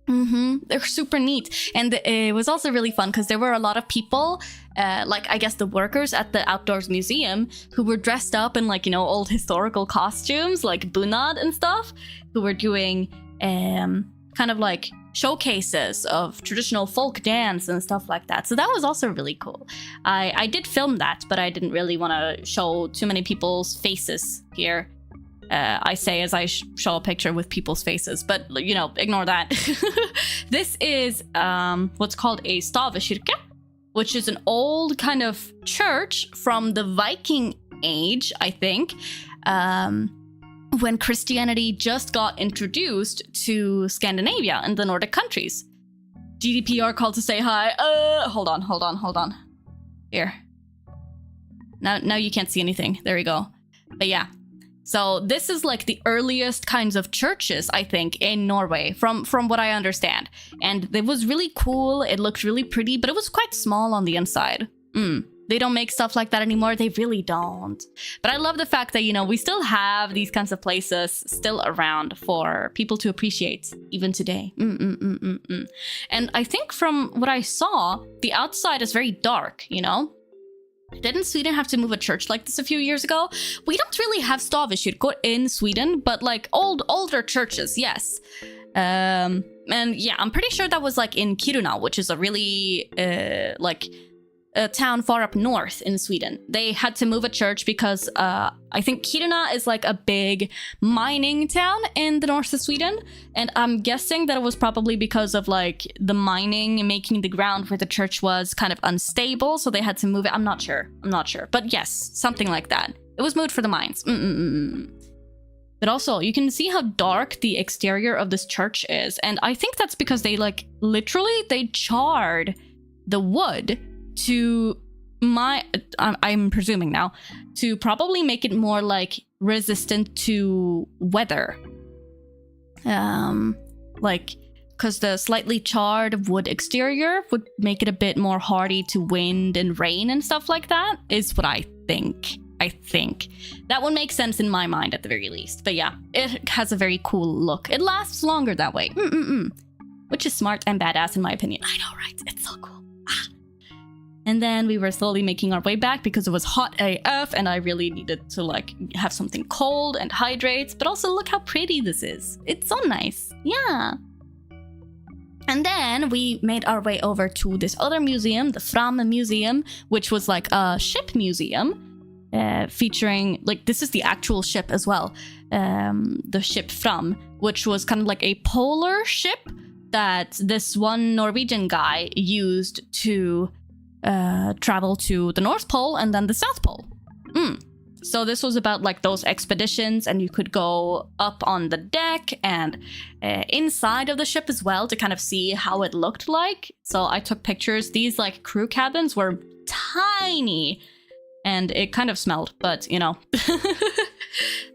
They're super neat. And it was also really fun because there were a lot of people, like I guess the workers at the Outdoors Museum who were dressed up in like, you know, old historical costumes like bunad and stuff, who were doing kind of like showcases of traditional folk dance and stuff like that. So that was also really cool. I did film that, but I didn't really want to show too many people's faces here. I say as I show a picture with people's faces, but you know, ignore that. This is what's called a stavekirke, which is an old kind of church from the Viking age, I think, when Christianity just got introduced to Scandinavia and the Nordic countries. GDPR called to say hi. Hold on. Here. Now you can't see anything. There we go. But yeah. So this is like the earliest kinds of churches, I think, in Norway, from what I understand. And it was really cool. It looked really pretty, but it was quite small on the inside. They don't make stuff like that anymore. They really don't. But I love the fact that, you know, we still have these kinds of places still around for people to appreciate even today. And I think from what I saw, the outside is very dark, you know? Didn't Sweden have to move a church like this a few years ago? We don't really have stavekyrkor in Sweden, but like older churches, yes. And yeah, I'm pretty sure that was like in Kiruna, which is a really like a town far up north in Sweden. They had to move a church because I think Kiruna is like a big mining town in the north of Sweden. And I'm guessing that it was probably because of like the mining making the ground where the church was kind of unstable. So they had to move it. I'm not sure. But yes, something like that. It was moved for the mines. But also, you can see how dark the exterior of this church is. And I think that's because they like literally they charred the wood to I'm presuming now to probably make it more like resistant to weather, like because the slightly charred wood exterior would make it a bit more hardy to wind and rain and stuff like that is what I think. I think. That would make sense in my mind at the very least. But yeah, it has a very cool look. It lasts longer that way. Which is smart and badass in my opinion. I know, right? It's so cool. And then we were slowly making our way back because it was hot AF and I really needed to like have something cold and hydrate. But also look how pretty this is. It's so nice. Yeah. And then we made our way over to this other museum, the Fram Museum, which was like a ship museum featuring, like, this is the actual ship as well. The ship Fram, which was kind of like a polar ship that this one Norwegian guy used to travel to the North Pole and then the South Pole. So this was about like those expeditions, and you could go up on the deck and inside of the ship as well to kind of see how it looked like. So I took pictures. These like crew cabins were tiny and it kind of smelled, but you know,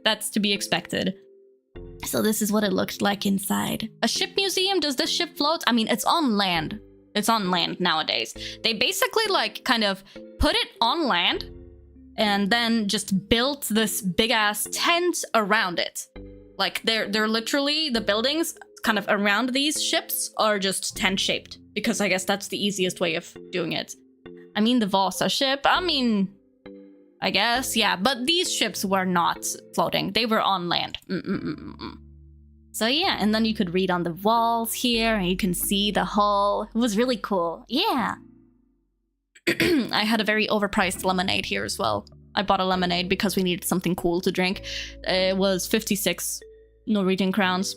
that's to be expected. So this is what it looked like inside. A ship museum, does this ship float? I mean, it's on land. It's on land nowadays. They basically like kind of put it on land and then just built this big ass tent around it. Like they're literally, the buildings kind of around these ships are just tent shaped, because I guess that's the easiest way of doing it. I mean, the Vasa ship, I mean, I guess, yeah, but these ships were not floating. They were on land. So yeah, and then you could read on the walls here and you can see the hull. It was really cool. Yeah. I had a very overpriced lemonade here as well. I bought a lemonade because we needed something cool to drink. It was 56 Norwegian crowns,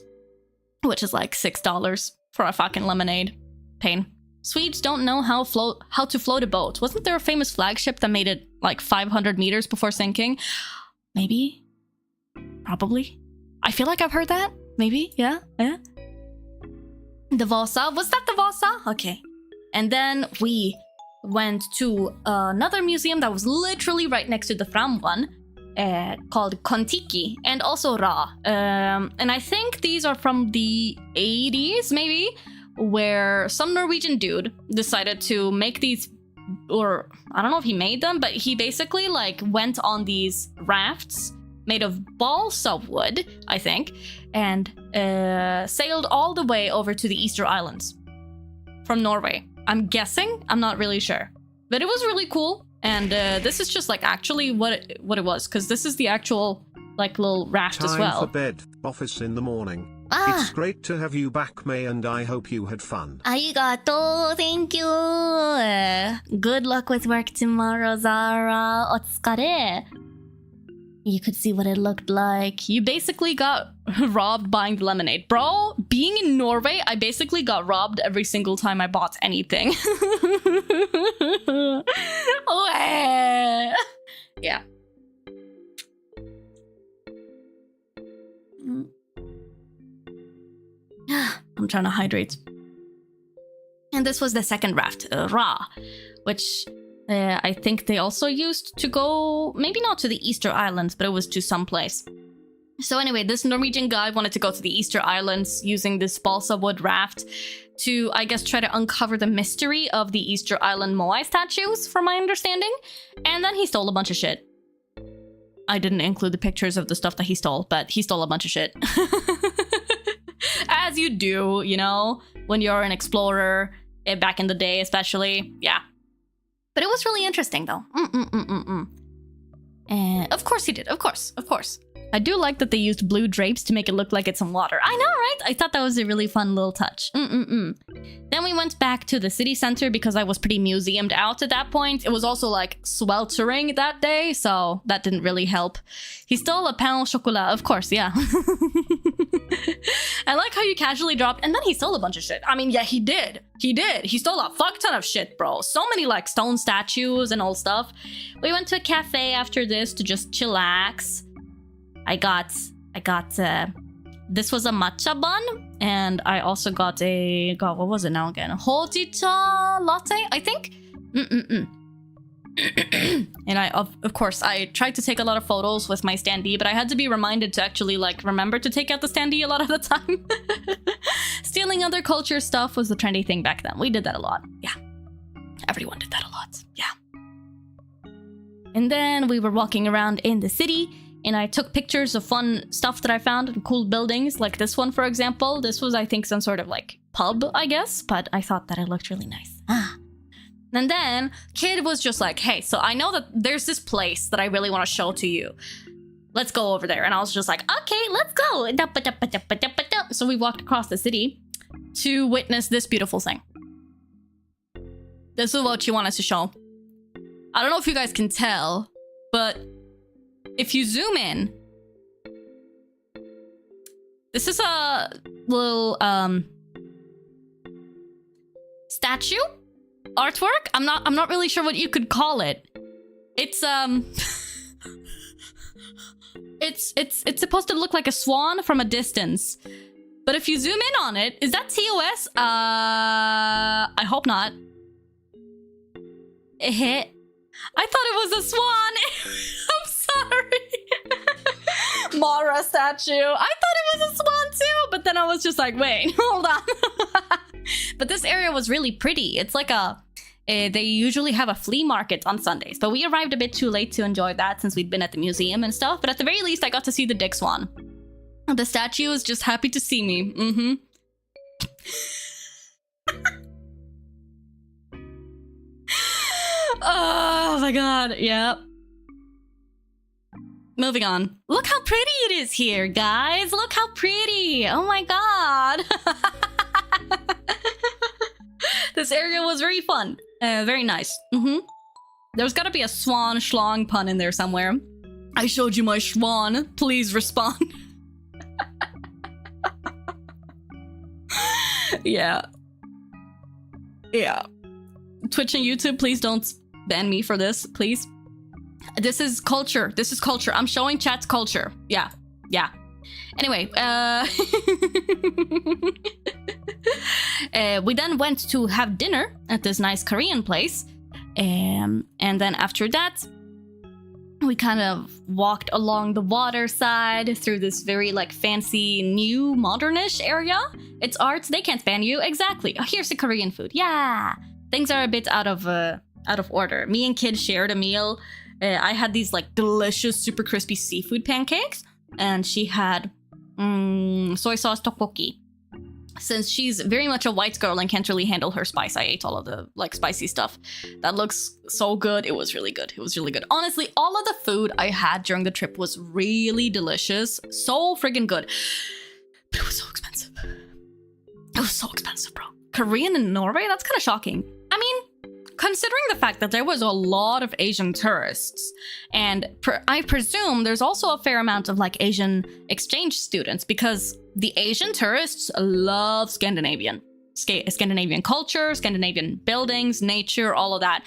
which is like $6 for a fucking lemonade. Pain. Swedes don't know how to float a boat. Wasn't there a famous flagship that made it like 500 meters before sinking? Maybe? Probably? I feel like I've heard that. Maybe? Yeah? The Vasa? Was that the Vasa? Okay. And then we went to another museum that was literally right next to the Fram one, called Kontiki, and also Ra. And I think these are from the 80s, maybe, where some Norwegian dude decided to make these, or I don't know if he made them, but he basically like went on these rafts made of balsa wood, I think, and sailed all the way over to the Easter Islands from Norway. I'm guessing, I'm not really sure, but it was really cool. And this is just like actually what it was, because this is the actual like little raft as well. Time for bed, office in the morning. It's great to have you back, May, and I hope you had fun. Arigato, thank you. Good luck with work tomorrow, Zara. Otsukare. You could see what it looked like. You basically got robbed buying the lemonade. Bro, being in Norway, I basically got robbed every single time I bought anything. Yeah. I'm trying to hydrate. And this was the second raft, Ra, which I think they also used to go, maybe not to the Easter Islands, but it was to some place. So anyway, this Norwegian guy wanted to go to the Easter Islands using this balsa wood raft to, I guess, try to uncover the mystery of the Easter Island Moai statues, from my understanding. And then he stole a bunch of shit. I didn't include the pictures of the stuff that he stole, but he stole a bunch of shit. As you do, you know, when you're an explorer, back in the day especially, yeah. But it was really interesting, though. And of course he did. Of course. I do like that they used blue drapes to make it look like it's in water. I know, right? I thought that was a really fun little touch. Then we went back to the city center because I was pretty museumed out at that point. It was also like sweltering that day, so that didn't really help. He stole a pain au chocolat, of course, yeah. I like how you casually dropped, and then he stole a bunch of shit. I mean, yeah, he did. He stole a fuck ton of shit, bro. So many like stone statues and all stuff. We went to a cafe after this to just chillax. I got this was a matcha bun, and I also got a, God, what was it now again? Hojicha latte, I think? And I, of course, I tried to take a lot of photos with my standee, but I had to be reminded to actually, like, remember to take out the standee a lot of the time. Stealing other culture stuff was the trendy thing back then. We did that a lot. Yeah. Everyone did that a lot. Yeah. And then we were walking around in the city, and I took pictures of fun stuff that I found in cool buildings, like this one, for example. This was, I think, some sort of like pub, I guess, but I thought that it looked really nice. And then kid was just like, hey, so I know that there's this place that I really want to show to you. Let's go over there. And I was just like, okay, let's go. So we walked across the city to witness this beautiful thing. This is what you want us to show. I don't know if you guys can tell, but if you zoom in, this is a little statue artwork. I'm not really sure what you could call it. It's it's supposed to look like a swan from a distance. But if you zoom in on it, is that TOS? I hope not. I thought it was a swan. I'm sorry. Mara statue. I thought it was a swan too, but then I was just like, wait, hold on. But this area was really pretty. It's like they usually have a flea market on Sundays, but we arrived a bit too late to enjoy that since we'd been at the museum and stuff. But at the very least, I got to see the dick swan. The statue is just happy to see me. Oh my god, yep. Moving on. Look how pretty it is here, guys. Look how pretty. Oh my god. This area was very fun. Very nice. There's gotta be a swan schlong pun in there somewhere. I showed you my swan. Please respond. Yeah. Twitch and YouTube, please don't ban me for this, please. This is culture. This is culture. I'm showing chat's culture. Yeah. Anyway, we then went to have dinner at this nice Korean place. And then after that, we kind of walked along the water side through this very like fancy new modernish area. It's art. They can't ban you. Exactly. Oh, here's the Korean food. Yeah. Things are a bit out of order. Me and kid shared a meal. I had these like delicious, super crispy seafood pancakes, and she had soy sauce tteokbokki. Since she's very much a white girl and can't really handle her spice, I ate all of the like spicy stuff. That looks so good. It was really good. It was really good. Honestly, all of the food I had during the trip was really delicious. So friggin' good. But it was so expensive. It was so expensive, bro. Korean in Norway? That's kind of shocking. I mean, considering the fact that there was a lot of Asian tourists, and I presume there's also a fair amount of like Asian exchange students, because the Asian tourists love Scandinavian culture, Scandinavian buildings, nature, all of that.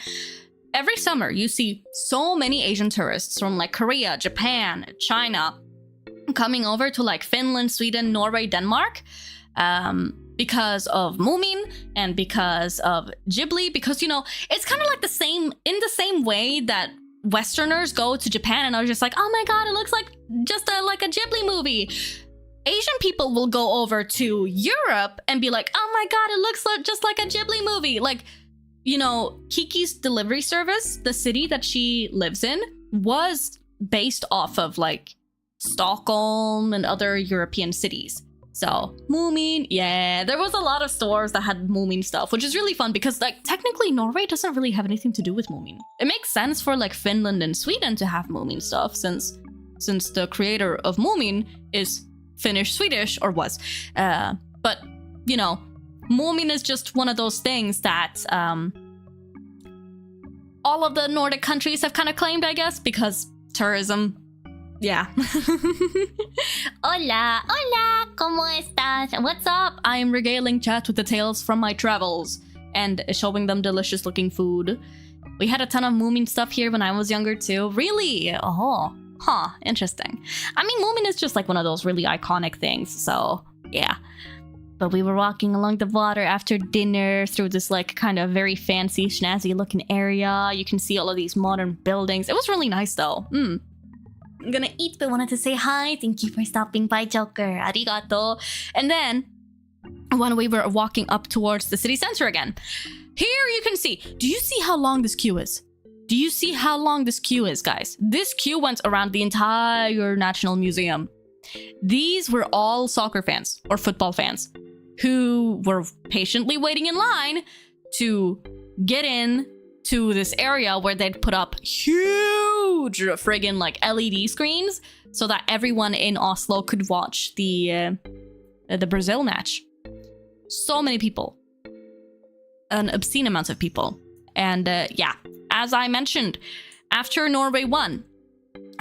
Every summer, you see so many Asian tourists from like Korea, Japan, China, coming over to like Finland, Sweden, Norway, Denmark. Because of Moomin and because of Ghibli, because, you know, it's kind of like in the same way that Westerners go to Japan and are just like, oh my god, it looks like just like a Ghibli movie. Asian people will go over to Europe and be like, oh my god, it looks just like a Ghibli movie. Like, you know, Kiki's delivery service, the city that she lives in, was based off of like Stockholm and other European cities. So, Moomin, yeah, there was a lot of stores that had Moomin stuff, which is really fun because, like, technically Norway doesn't really have anything to do with Moomin. It makes sense for, like, Finland and Sweden to have Moomin stuff since the creator of Moomin is Finnish-Swedish, or was. But, you know, Moomin is just one of those things that all of the Nordic countries have kind of claimed, I guess, because tourism. Yeah. Hola, ¿cómo estás? What's up? I am regaling chat with the tales from my travels and showing them delicious looking food. We had a ton of Moomin stuff here when I was younger too. Really? Oh, huh, interesting. I mean, Moomin is just like one of those really iconic things, so yeah. But we were walking along the water after dinner through this like kind of very fancy, snazzy looking area. You can see all of these modern buildings. It was really nice though. I'm gonna eat, but wanted to say hi. Thank you for stopping by, Joker. Arigato. And then, when we were walking up towards the city center again, here you can see. Do you see how long this queue is? Do you see how long this queue is, guys? This queue went around the entire National Museum. These were all soccer fans or football fans who were patiently waiting in line to get in to this area where they'd put up huge friggin' like LED screens so that everyone in Oslo could watch the Brazil match. So many people. An obscene amount of people. And yeah, as I mentioned, after Norway won,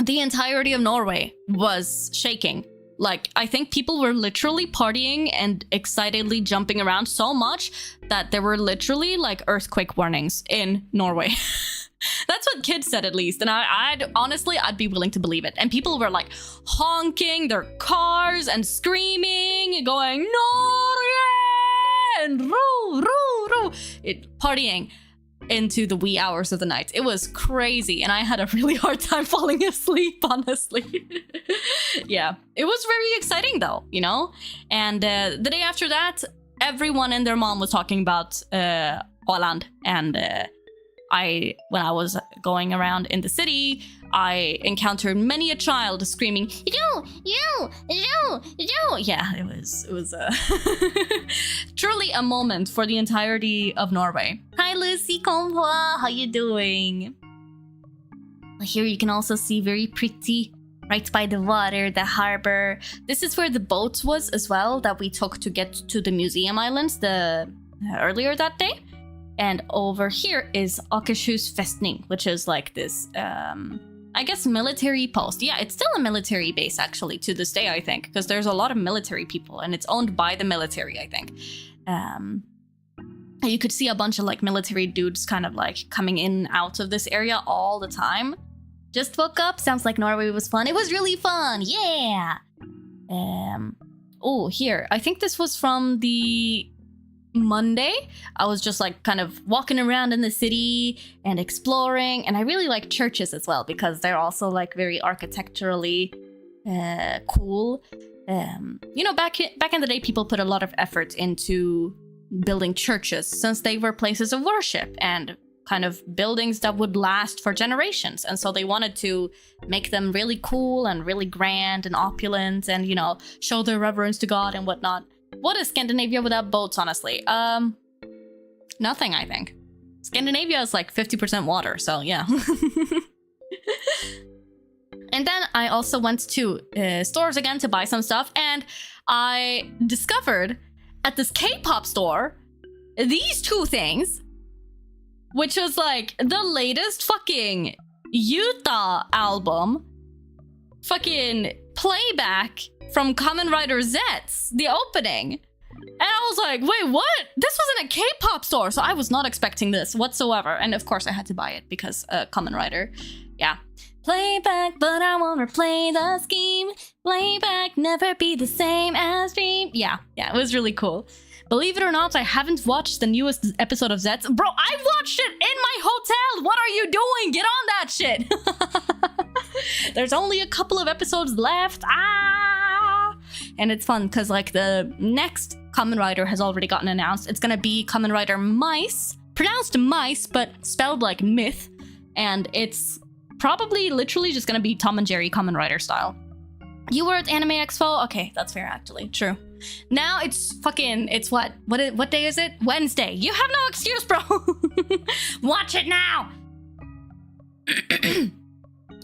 the entirety of Norway was shaking. Like, I think people were literally partying and excitedly jumping around so much that there were literally like earthquake warnings in Norway. That's what kids said, at least. And I'd honestly, I'd be willing to believe it. And people were like honking their cars and screaming, going, Norway! And partying into the wee hours of the night. It was crazy, and I had a really hard time falling asleep, honestly. Yeah, it was very exciting though, you know? And the day after that, everyone and their mom was talking about Holland, and when I was going around in the city, I encountered many a child screaming, you. Yeah, it was truly a moment for the entirety of Norway. Hi, Lucy, konnichiwa. How you doing? Here you can also see very pretty, right by the water, the harbor. This is where the boat was as well that we took to get to the museum islands earlier that day. And over here is Akershus Festning, which is like this, I guess, military post. Yeah, it's still a military base, actually, to this day, I think, because there's a lot of military people, and it's owned by the military, I think. You could see a bunch of, like, military dudes kind of, like, coming in and out of this area all the time. Just woke up. Sounds like Norway was fun. It was really fun. Yeah. Oh, here. I think this was from the Monday. I was just like kind of walking around in the city and exploring, and I really like churches as well because they're also like very architecturally cool. You know, back in the day, people put a lot of effort into building churches since they were places of worship and kind of buildings that would last for generations, and so they wanted to make them really cool and really grand and opulent and, you know, show their reverence to God and whatnot. What is Scandinavia without boats, honestly? Nothing, I think. Scandinavia is like 50% water, so yeah. And then I also went to stores again to buy some stuff, and I discovered at this K-pop store these two things, which was like the latest fucking Yuta album, fucking playback from Kamen Rider Zets, the opening. And I was like, wait, what? This was in a K-pop store, so I was not expecting this whatsoever. And of course I had to buy it because Kamen Rider. Yeah. Playback, but I won't replay the scheme. Playback, never be the same as dream. Yeah, it was really cool. Believe it or not, I haven't watched the newest episode of Zets. Bro, I watched it in my hotel! What are you doing? Get on that shit! There's only a couple of episodes left. And it's fun because like the next Kamen Rider has already gotten announced. It's gonna be Kamen Rider Mice, pronounced mice but spelled like myth, and it's probably literally just gonna be Tom and Jerry Kamen Rider style. You were at Anime Expo? Okay, that's fair, actually. True. Now it's what day is it? Wednesday. You have no excuse, bro. Watch it now.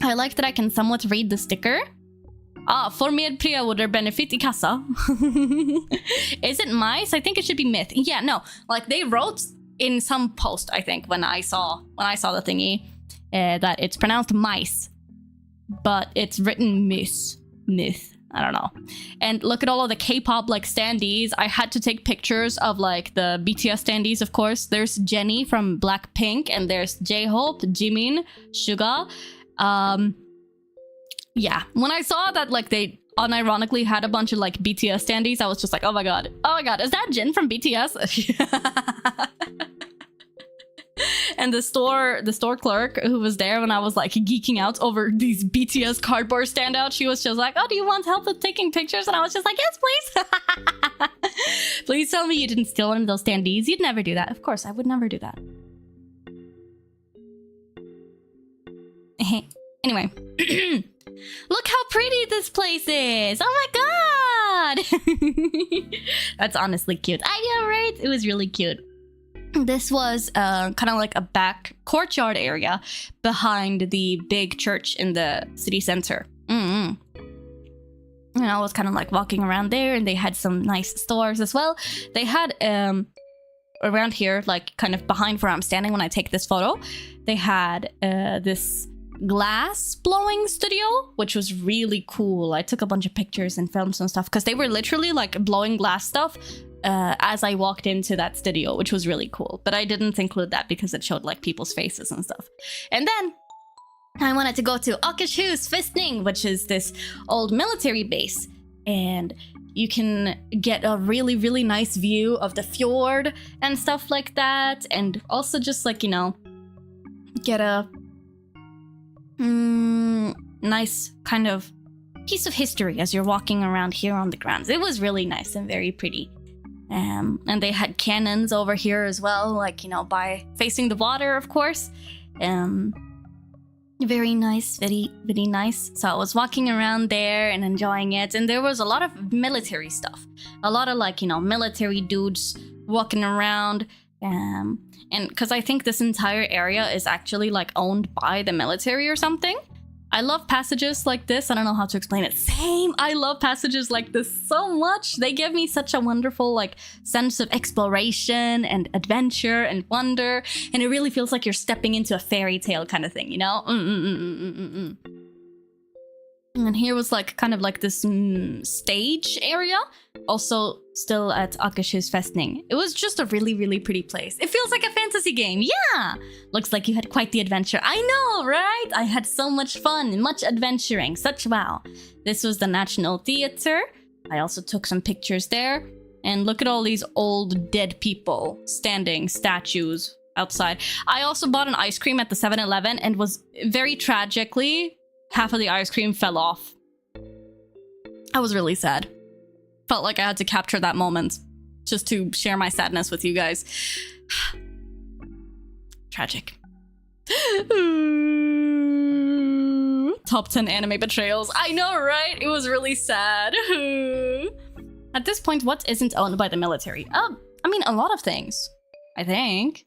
I like that I can somewhat read the sticker. For med pre-order benefit I kassa. Is it mice? I think it should be myth. Yeah, no. Like they wrote in some post, I think, when I saw the thingy, that it's pronounced mice, but it's written myth. I don't know. And look at all of the K-pop like standees. I had to take pictures of like the BTS standees, of course. There's Jennie from Blackpink, and there's J-Hope, Jimin, Suga. Yeah, when I saw that like they unironically had a bunch of like BTS standees, I was just like, oh my god, is that Jin from BTS? And the store clerk who was there when I was like geeking out over these BTS cardboard standouts, she was just like, oh, do you want help with taking pictures? And I was just like, yes, please. Please tell me you didn't steal one of those standees. You'd never do that. Of course, I would never do that. Anyway. Look how pretty this place is! Oh my god! That's honestly cute. I know, right? It was really cute. This was kind of like a back courtyard area behind the big church in the city center. And I was kind of like walking around there, and they had some nice stores as well. They had around here, like kind of behind where I'm standing when I take this photo, they had this glass blowing studio, which was really cool. I took a bunch of pictures and films and stuff because they were literally like blowing glass stuff as I walked into that studio, which was really cool. But I didn't include that because it showed like people's faces and stuff. And then I wanted to go to Akershus Festning, which is this old military base, and you can get a really, really nice view of the fjord and stuff like that, and also just like, you know, get a nice kind of piece of history as you're walking around here on the grounds. It was really nice and very pretty. And they had cannons over here as well, like, you know, by facing the water, of course. Very nice, very, very nice. So I was walking around there and enjoying it, and there was a lot of military stuff. A lot of, like, you know, military dudes walking around. And because I think this entire area is actually like owned by the military or something. I love passages like this. I don't know how to explain it. Same. I love passages like this so much. They give me such a wonderful like sense of exploration and adventure and wonder. And it really feels like you're stepping into a fairy tale kind of thing, you know? And here was like kind of like this stage area. Also still at Akershus Festning. It was just a really, really pretty place. It feels like a fantasy game. Yeah! Looks like you had quite the adventure. I know, right? I had so much fun, much adventuring. Such wow. This was the National Theatre. I also took some pictures there. And look at all these old dead people standing, statues outside. I also bought an ice cream at the 7-Eleven and was very tragically, half of the ice cream fell off. I was really sad. Felt like I had to capture that moment just to share my sadness with you guys. Tragic. Top 10 anime betrayals. I know, right? It was really sad. At this point, what isn't owned by the military? I mean, a lot of things, I think.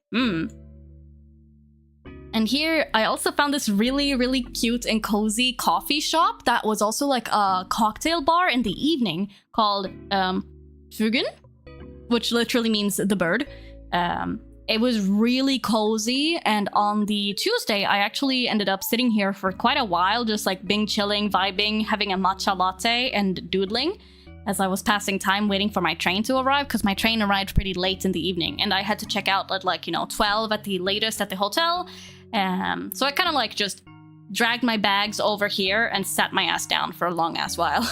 And here, I also found this really, really cute and cozy coffee shop that was also like a cocktail bar in the evening called Fugen, which literally means the bird. It was really cozy, and on the Tuesday, I actually ended up sitting here for quite a while, just like being chilling, vibing, having a matcha latte and doodling as I was passing time waiting for my train to arrive, because my train arrived pretty late in the evening, and I had to check out at like, you know, 12 at the latest at the hotel. So I kind of like just dragged my bags over here and sat my ass down for a long ass while.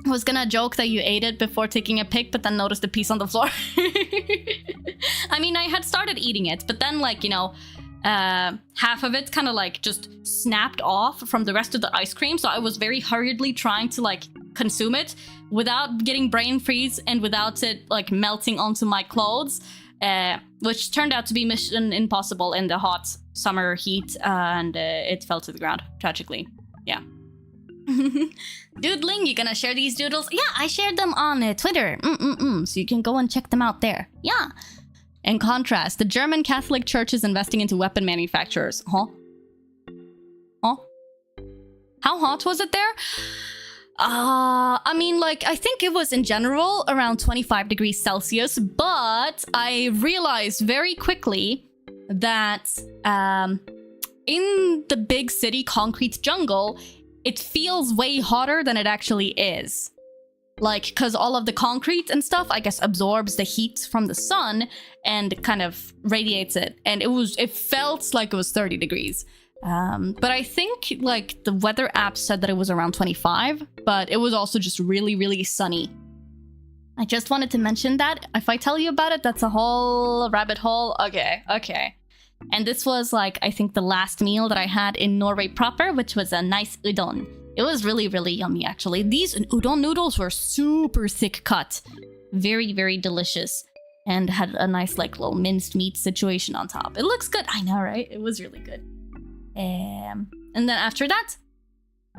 I was gonna joke that you ate it before taking a pic, but then noticed the piece on the floor. I mean, I had started eating it, but then like, you know, half of it kind of like just snapped off from the rest of the ice cream. So I was very hurriedly trying to like consume it without getting brain freeze and without it like melting onto my clothes. Which turned out to be mission impossible in the hot summer heat, and it fell to the ground, tragically. Yeah. Doodling, you gonna share these doodles? Yeah, I shared them on Twitter. So you can go and check them out there. Yeah. In contrast, the German Catholic Church is investing into weapon manufacturers. Huh? How hot was it there? I mean, like, I think it was in general around 25 degrees Celsius, but I realized very quickly that in the big city concrete jungle, it feels way hotter than it actually is. Like, because all of the concrete and stuff, I guess, absorbs the heat from the sun and kind of radiates it. And it felt like it was 30 degrees. But I think like the weather app said that it was around 25, but it was also just really, really sunny. I just wanted to mention that. If I tell you about it, that's a whole rabbit hole. Okay. And this was like, I think the last meal that I had in Norway proper, which was a nice udon. It was really, really yummy, actually. These udon noodles were super thick cut. Very, very delicious. and had a nice like little minced meat situation on top. It looks good. I know, right? It was really good. And then after that,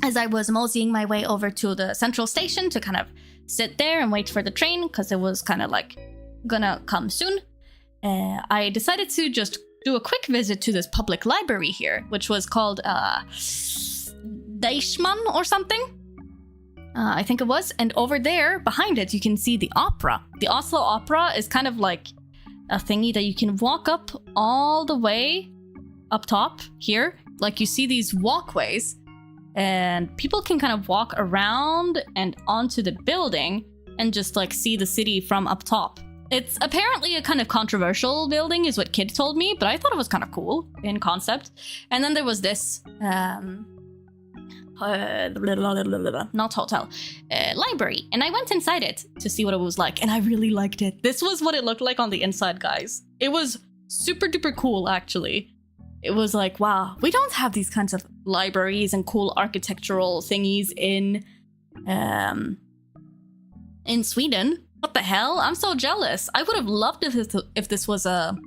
as I was moseying my way over to the central station to kind of sit there and wait for the train, because it was kind of like gonna come soon, I decided to just do a quick visit to this public library here, which was called Deichman or something. I think it was. And over there, behind it, you can see the opera. The Oslo Opera is kind of like a thingy that you can walk up all the way up top here. Like you see these walkways, and people can kind of walk around and onto the building and just like see the city from up top. It's apparently a kind of controversial building is what Kid told me, but I thought it was kind of cool in concept. And then there was this not hotel, library, and I went inside it to see what it was like, and I really liked it. This was what it looked like on the inside, guys. It was super duper cool, actually. It was like, wow, we don't have these kinds of libraries and cool architectural thingies in Sweden. What the hell? I'm so jealous. I would have loved if this was a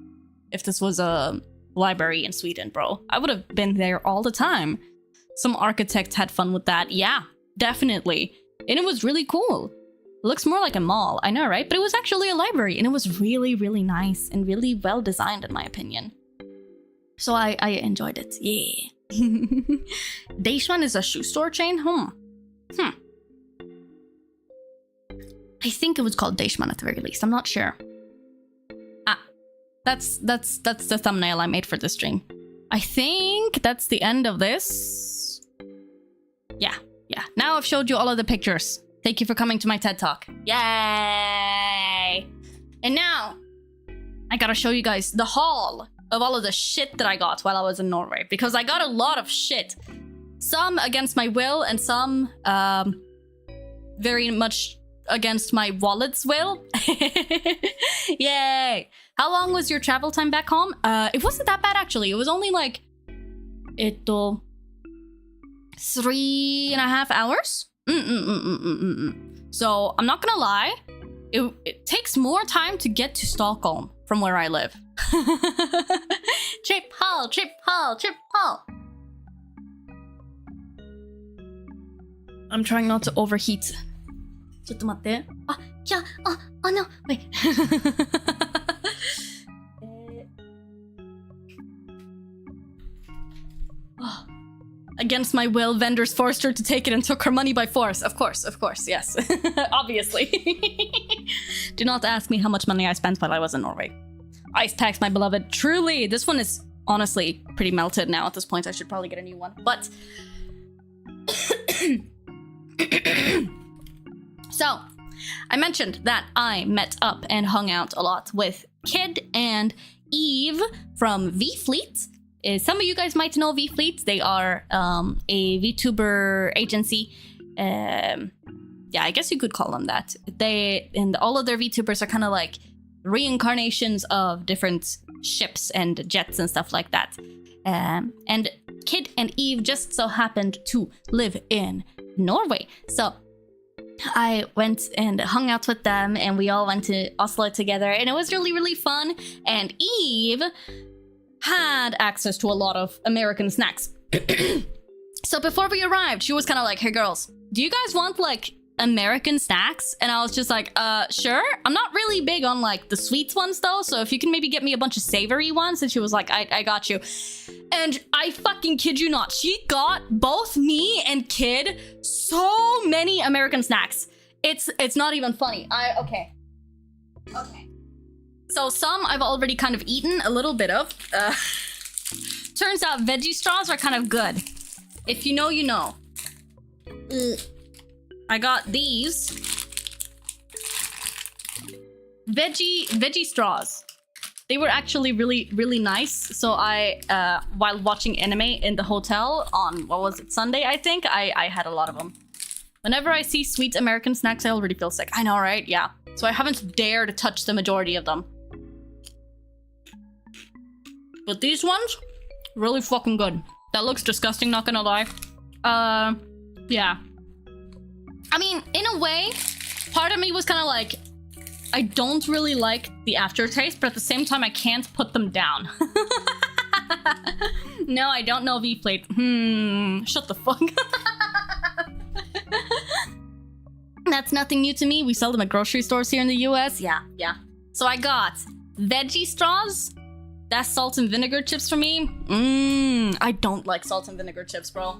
library in Sweden, bro. I would have been there all the time. Some architect had fun with that. Yeah, definitely. And it was really cool. It looks more like a mall, I know, right? But it was actually a library, and it was really, really nice and really well designed, in my opinion. So I enjoyed it. Yeah. Deichman is a shoe store chain? I think it was called Deichman at the very least. I'm not sure. That's the thumbnail I made for this stream. I think that's the end of this. Yeah. Now I've showed you all of the pictures. Thank you for coming to my TED Talk. Yay! And now, I gotta show you guys the haul of all of the shit that I got while I was in Norway. Because I got a lot of shit. Some against my will, and some very much against my wallet's will. Yay! How long was your travel time back home? It wasn't that bad, actually. It was only like 3.5 hours. So I'm not gonna lie, it takes more time to get to Stockholm from where I live. Trip haul. I'm trying not to overheat. ちょっと待って。no, wait. Against my will, vendors forced her to take it and took her money by force. Of course, yes. Obviously. Do not ask me how much money I spent while I was in Norway. Ice packs, my beloved. Truly, this one is honestly pretty melted now at this point. I should probably get a new one. But... So, I mentioned that I met up and hung out a lot with Kid and Eve from V-Fleet. Some of you guys might know V-Fleet. They are a VTuber agency. Yeah, I guess you could call them that. And all of their VTubers are kind of like reincarnations of different ships and jets and stuff like that. And Kid and Eve just so happened to live in Norway. So I went and hung out with them, and we all went to Oslo together, and it was really, really fun. And Eve had access to a lot of American snacks. So before we arrived, she was kind of like, hey girls, do you guys want like American snacks? And I was just like, sure. I'm not really big on like the sweet ones though, so if you can maybe get me a bunch of savory ones. And she was like, I got you. And I fucking kid you not, she got both me and Kid so many American snacks. It's not even funny. Okay. So some I've already kind of eaten a little bit of. Turns out veggie straws are kind of good. If you know, you know. I got these veggie straws. They were actually really, really nice. So I, while watching anime in the hotel on, what was it, Sunday, I think, I had a lot of them. Whenever I see sweet American snacks, I already feel sick. I know, right? Yeah. So I haven't dared to touch the majority of them. But these ones, really fucking good. That looks disgusting, not gonna lie. Yeah. I mean, in a way, part of me was kind of like, I don't really like the aftertaste, but at the same time, I can't put them down. No, I don't know V-Plate. Shut the fuck. That's nothing new to me. We sell them at grocery stores here in the US. Yeah. So I got veggie straws. That's salt and vinegar chips for me. I don't like salt and vinegar chips, bro.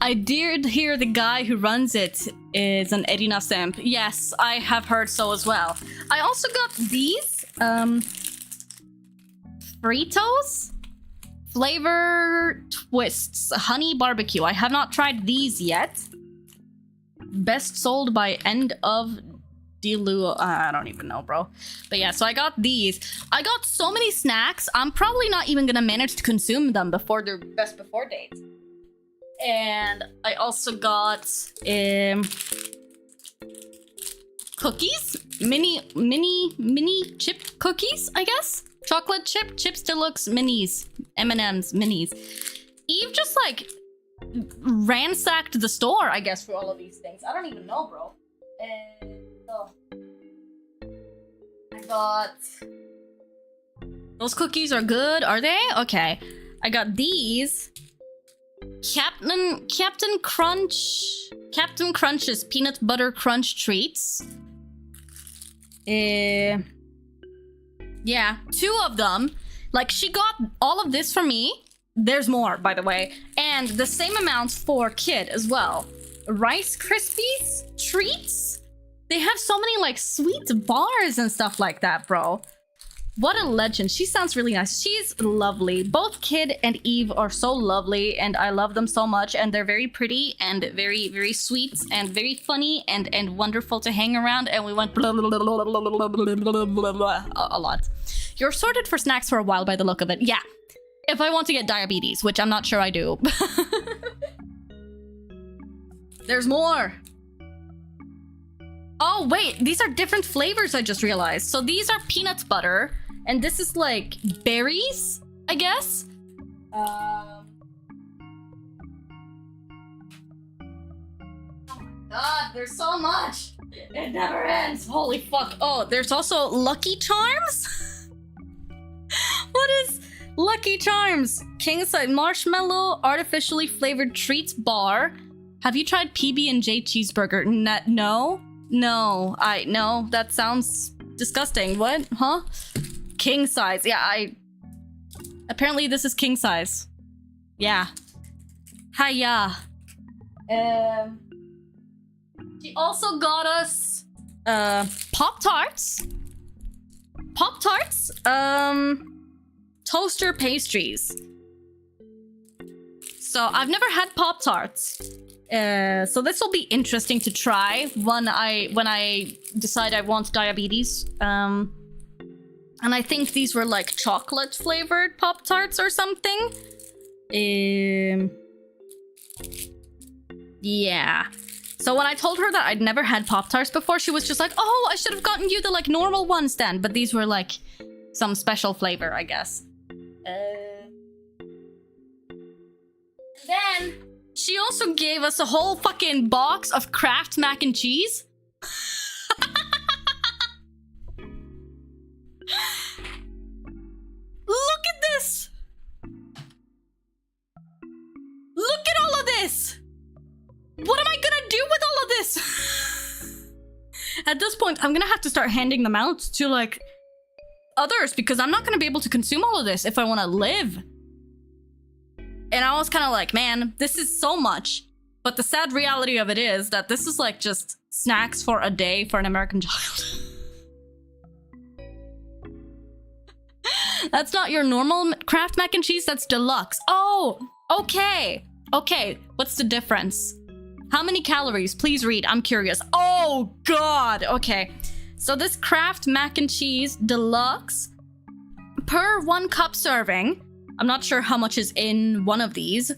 I did hear the guy who runs it is an Edina simp. Yes, I have heard so as well. I also got these Fritos flavor twists, honey barbecue. I have not tried these yet. Best sold by end of Delu. I don't even know, bro. But yeah, so I got these. I got so many snacks. I'm probably not even gonna manage to consume them before their best before date. And I also got cookies, mini chip cookies, I guess. Chocolate chip, Chips Deluxe minis, M&M's minis. Eve just like ransacked the store, I guess, for all of these things. I don't even know, bro. So I got those cookies are good, are they? Okay, I got these. Captain Crunch's peanut butter crunch treats. Yeah, 2 of them. Like, she got all of this for me. There's more, by the way, and the same amount for Kid as well. Rice Krispies treats. They have so many like sweet bars and stuff like that, bro. What a legend. She sounds really nice. She's lovely. Both Kid and Eve are so lovely, and I love them so much, and they're very pretty and very, very sweet and very funny and wonderful to hang around, and we went blah, blah, blah, blah, blah, blah, blah, blah, blah, blah, a lot. You're sorted for snacks for a while by the look of it. Yeah. If I want to get diabetes, which I'm not sure I do. There's more. Oh, wait. These are different flavors, I just realized. So these are peanut butter. And this is like berries, I guess. Oh my god, there's so much. It never ends. Holy fuck. Oh, there's also Lucky Charms? What is Lucky Charms? King size marshmallow artificially flavored treats bar. Have you tried PB&J cheeseburger? No. No, that sounds disgusting. What? Huh? King size. Yeah, apparently this is king size. Yeah. Hiya. She also got us Pop-Tarts. Pop-Tarts. Toaster pastries. So I've never had Pop-Tarts. So this will be interesting to try when I decide I want diabetes. And I think these were like chocolate flavored Pop-Tarts or something. Yeah. So when I told her that I'd never had Pop-Tarts before, she was just like, oh, I should have gotten you the like normal ones then. But these were like some special flavor, I guess. Then she also gave us a whole fucking box of Kraft mac and cheese. Look at this! Look at all of this! What am I gonna do with all of this? At this point, I'm gonna have to start handing them out to, like, others, because I'm not gonna be able to consume all of this if I want to live. And I was kind of like, man, this is so much. But the sad reality of it is that this is, like, just snacks for a day for an American child. That's not your normal Kraft mac and cheese, that's deluxe. Oh, okay. Okay, what's the difference? How many calories? Please read, I'm curious. Oh, God. Okay, so this Kraft mac and cheese deluxe, per 1 cup serving, I'm not sure how much is in one of these,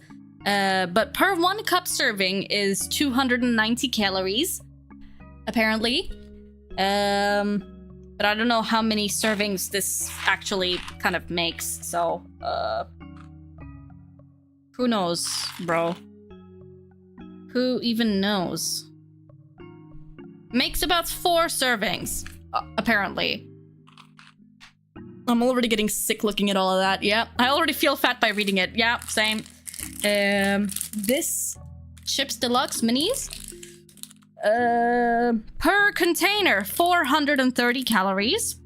but per 1 cup serving is 290 calories, apparently. But I don't know how many servings this actually kind of makes, so, who knows, bro? Who even knows? Makes about 4 servings, apparently. I'm already getting sick looking at all of that. Yeah, I already feel fat by reading it. Yeah, same. This Chips Deluxe Minis. Per container, 430 calories.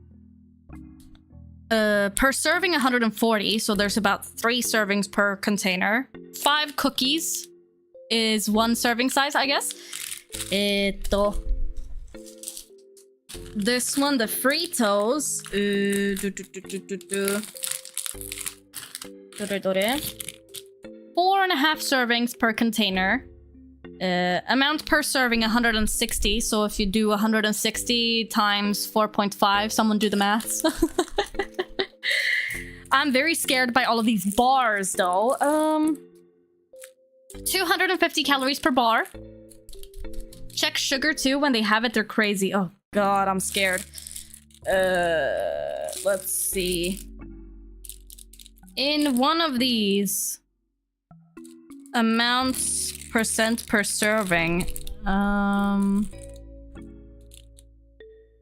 Per serving, 140. So there's about 3 servings per container. 5 cookies is 1 serving size, I guess. This one, the Fritos. 4.5 servings per container. Amount per serving 160. So if you do 160 times 4.5, someone do the maths. I'm very scared by all of these bars though. 250 calories per bar. Check sugar too. When they have it, they're crazy. Oh god, I'm scared. Let's see. In one of these, amounts percent per serving.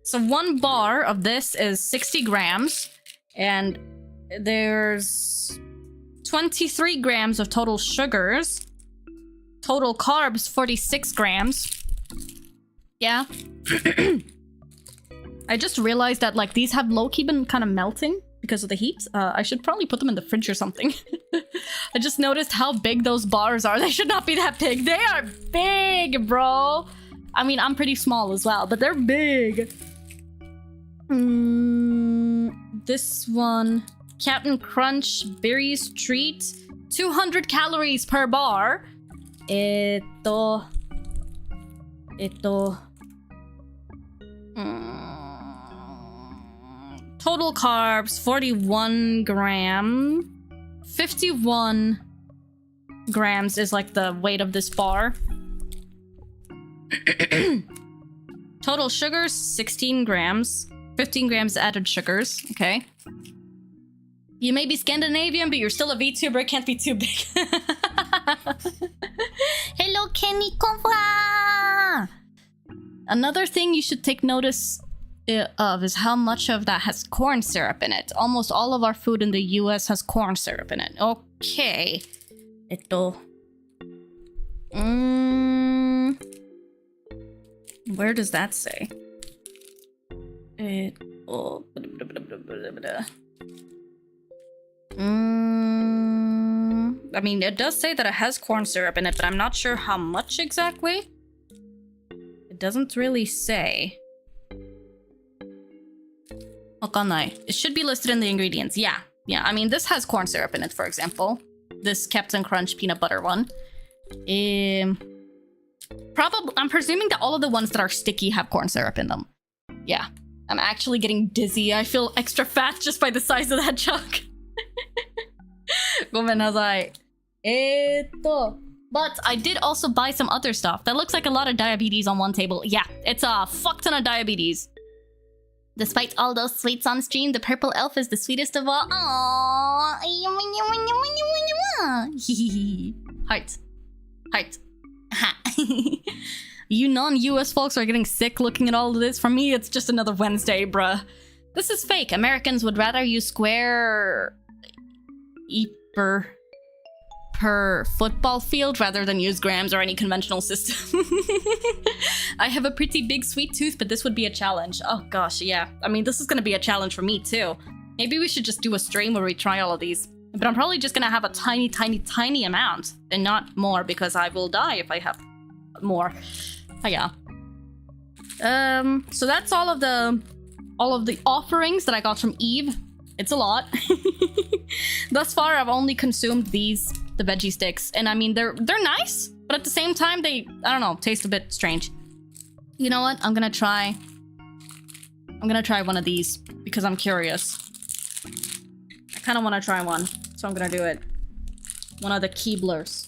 So 1 bar of this is 60 grams, and there's 23 grams of total sugars. Total carbs, 46 grams. Yeah. I just realized that like these have low-key been kind of melting because of the heat. I should probably put them in the fridge or something. I just noticed how big those bars are. They should not be that big. They are big, bro. I mean, I'm pretty small as well, but they're big. This one, Captain Crunch Berries Treat, 200 calories per bar. Total carbs, 41 gram. 51 grams is like the weight of this bar. Total sugars, 16 grams. 15 grams added sugars. Okay. You may be Scandinavian, but you're still a VTuber. It can't be too big. Hello, Kenny Konfa! Another thing you should take notice of is how much of that has corn syrup in it. Almost all of our food in the US has corn syrup in it. Okay. Where does that say? I mean, it does say that it has corn syrup in it, but I'm not sure how much exactly. It doesn't really say. It should be listed in the ingredients. Yeah. I mean, this has corn syrup in it, for example. This Captain Crunch peanut butter one. Probably, I'm presuming that all of the ones that are sticky have corn syrup in them. Yeah. I'm actually getting dizzy. I feel extra fat just by the size of that chunk. But I did also buy some other stuff. That looks like a lot of diabetes on one table. Yeah, it's a fuck ton of diabetes. Despite all those sweets on stream, the purple elf is the sweetest of all. Aww. Heart. You non-US folks are getting sick looking at all of this. For me, it's just another Wednesday, bruh. This is fake. Americans would rather use square per football field rather than use grams or any conventional system. I have a pretty big sweet tooth, but this would be a challenge. Oh gosh, yeah. I mean, this is gonna be a challenge for me too. Maybe we should just do a stream where we try all of these. But I'm probably just gonna have a tiny amount and not more because I will die if I have more. Oh, yeah. So that's all of the offerings that I got from Eve. It's a lot. Thus far, I've only consumed the veggie sticks, and I mean they're nice, but at the same time they, I don't know, taste a bit strange. You know what? I'm gonna try one of these because I'm curious. I kind of want to try one, so I'm gonna do it. One of the Keeblers.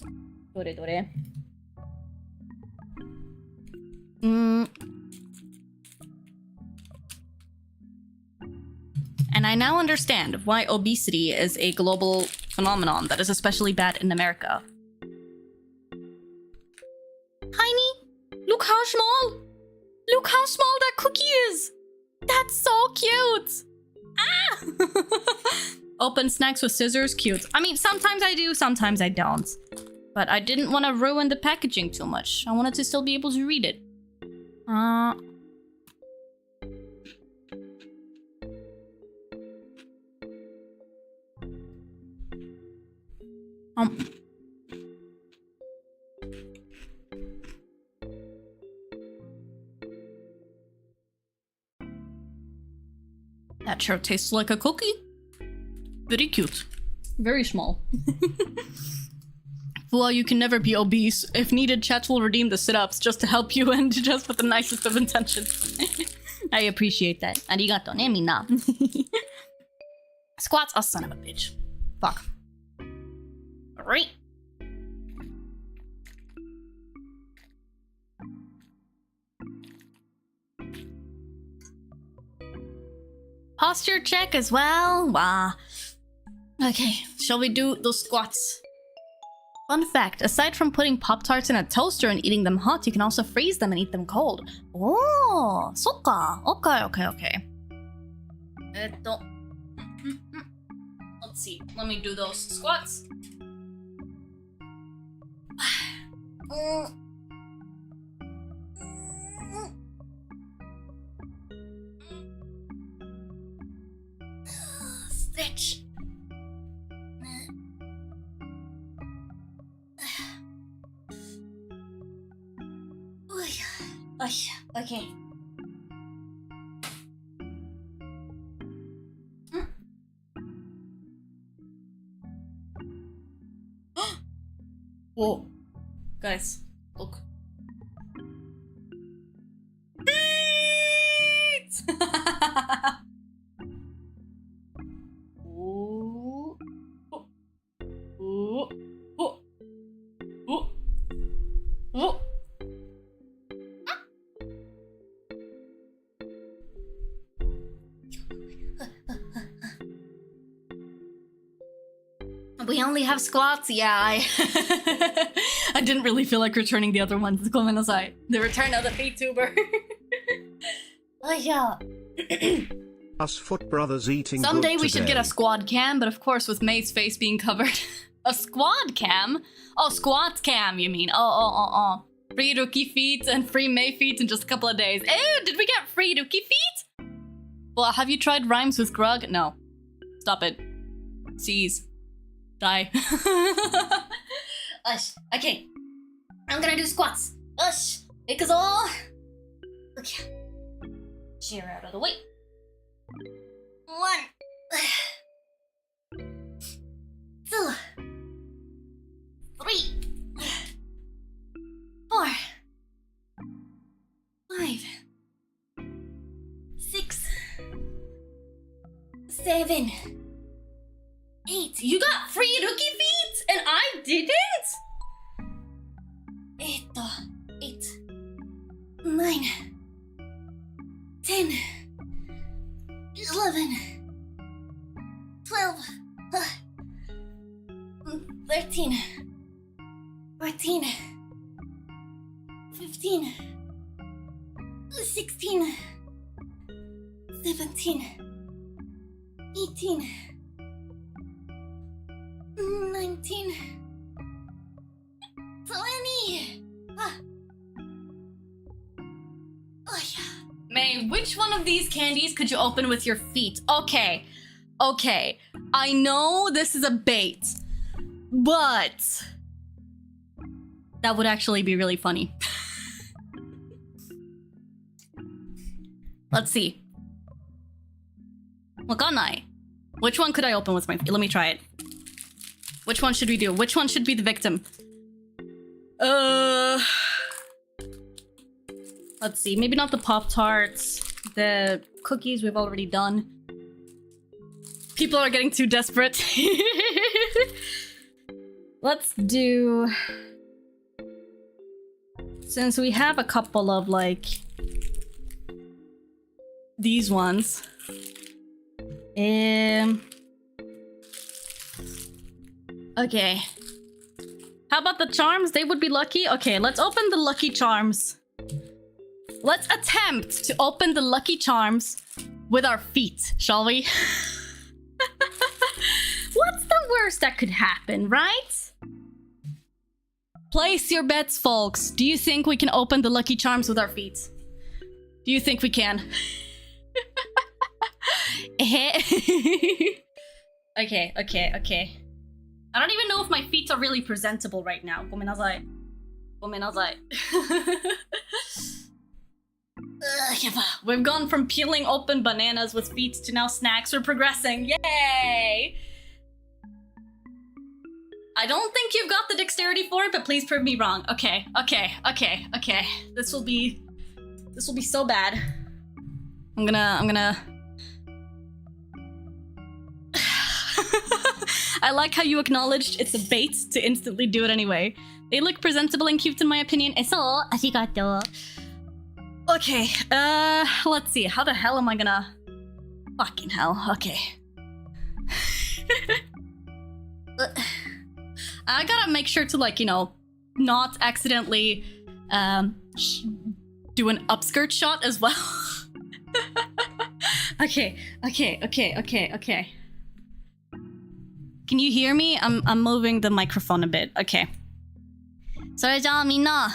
And I now understand why obesity is a global phenomenon that is especially bad in America. Tiny, look how small! Look how small that cookie is. That's so cute. Ah! Open snacks with scissors, cute. I mean, sometimes I do, sometimes I don't. But I didn't want to ruin the packaging too much. I wanted to still be able to read it. That sure tastes like a cookie. Very cute. Very small. Well, you can never be obese. If needed, chat will redeem the sit-ups just to help you and just with the nicest of intentions. I appreciate that. Arigato ne minna. Squats? Oh, son of a bitch. Fuck. Alright. Posture check as well. Wow. Okay, shall we do those squats? Fun fact, aside from putting Pop-Tarts in a toaster and eating them hot, you can also freeze them and eat them cold. Oh, soka. Okay. Let's see. Let me do those squats. Stretch. Okay. Whoa. Guys, look. Beats! Ooh. Ooh. Ooh. Ooh. Ooh. We only have squats? Yeah, I didn't really feel like returning the other ones. Go aside. The return of the VTuber. Oh yeah. Us foot brothers eating Someday good we should get today. a squad cam, but of course with May's face being covered. A squad cam? Oh, squat cam, you mean? Oh. Free Rookie feet and free May feet in just a couple of days. Ew, did we get free Rookie feet? Well, have you tried rhymes with Grug? No. Stop it. Seize. Die. Ush. Okay. I'm gonna do squats. Ush. Ikuzo. Okay. Chair out of the way. 1. 2. 3. 4. 5. 6. 7. 8. You got free Rookie feet and I didn't? 8. 9. 10. 11. 12. 13. 14. 15. 16. 17. 18. 19. 20. Oh yeah. May, which one of these candies could you open with your feet? Okay. I know this is a bait, but that would actually be really funny. Let's see. Wakanai. Which one could I open with my feet? Let me try it. Which one should we do? Which one should be the victim? Let's see. Maybe not the Pop-Tarts. The cookies we've already done. People are getting too desperate. Let's do... Since we have a couple of, like... these ones. Okay. How about the charms? They would be lucky? Okay, let's open the lucky charms. Let's attempt to open the Lucky Charms with our feet, shall we? What's the worst that could happen, right? Place your bets, folks. Do you think we can open the Lucky Charms with our feet? Do you think we can? Okay. I don't even know if my feet are really presentable right now. ごめんなさい. We've gone from peeling open bananas with feet to now snacks. We're progressing. Yay! I don't think you've got the dexterity for it, but please prove me wrong. Okay. This will be so bad. I'm gonna I like how you acknowledged it's a bait to instantly do it anyway. They look presentable and cute in my opinion. So, arigato. Okay, let's see. How the hell am I gonna... Fucking hell, okay. I gotta make sure to, like, you know, not accidentally do an upskirt shot as well. Okay. Can you hear me? I'm moving the microphone a bit. Okay. それじゃあみんな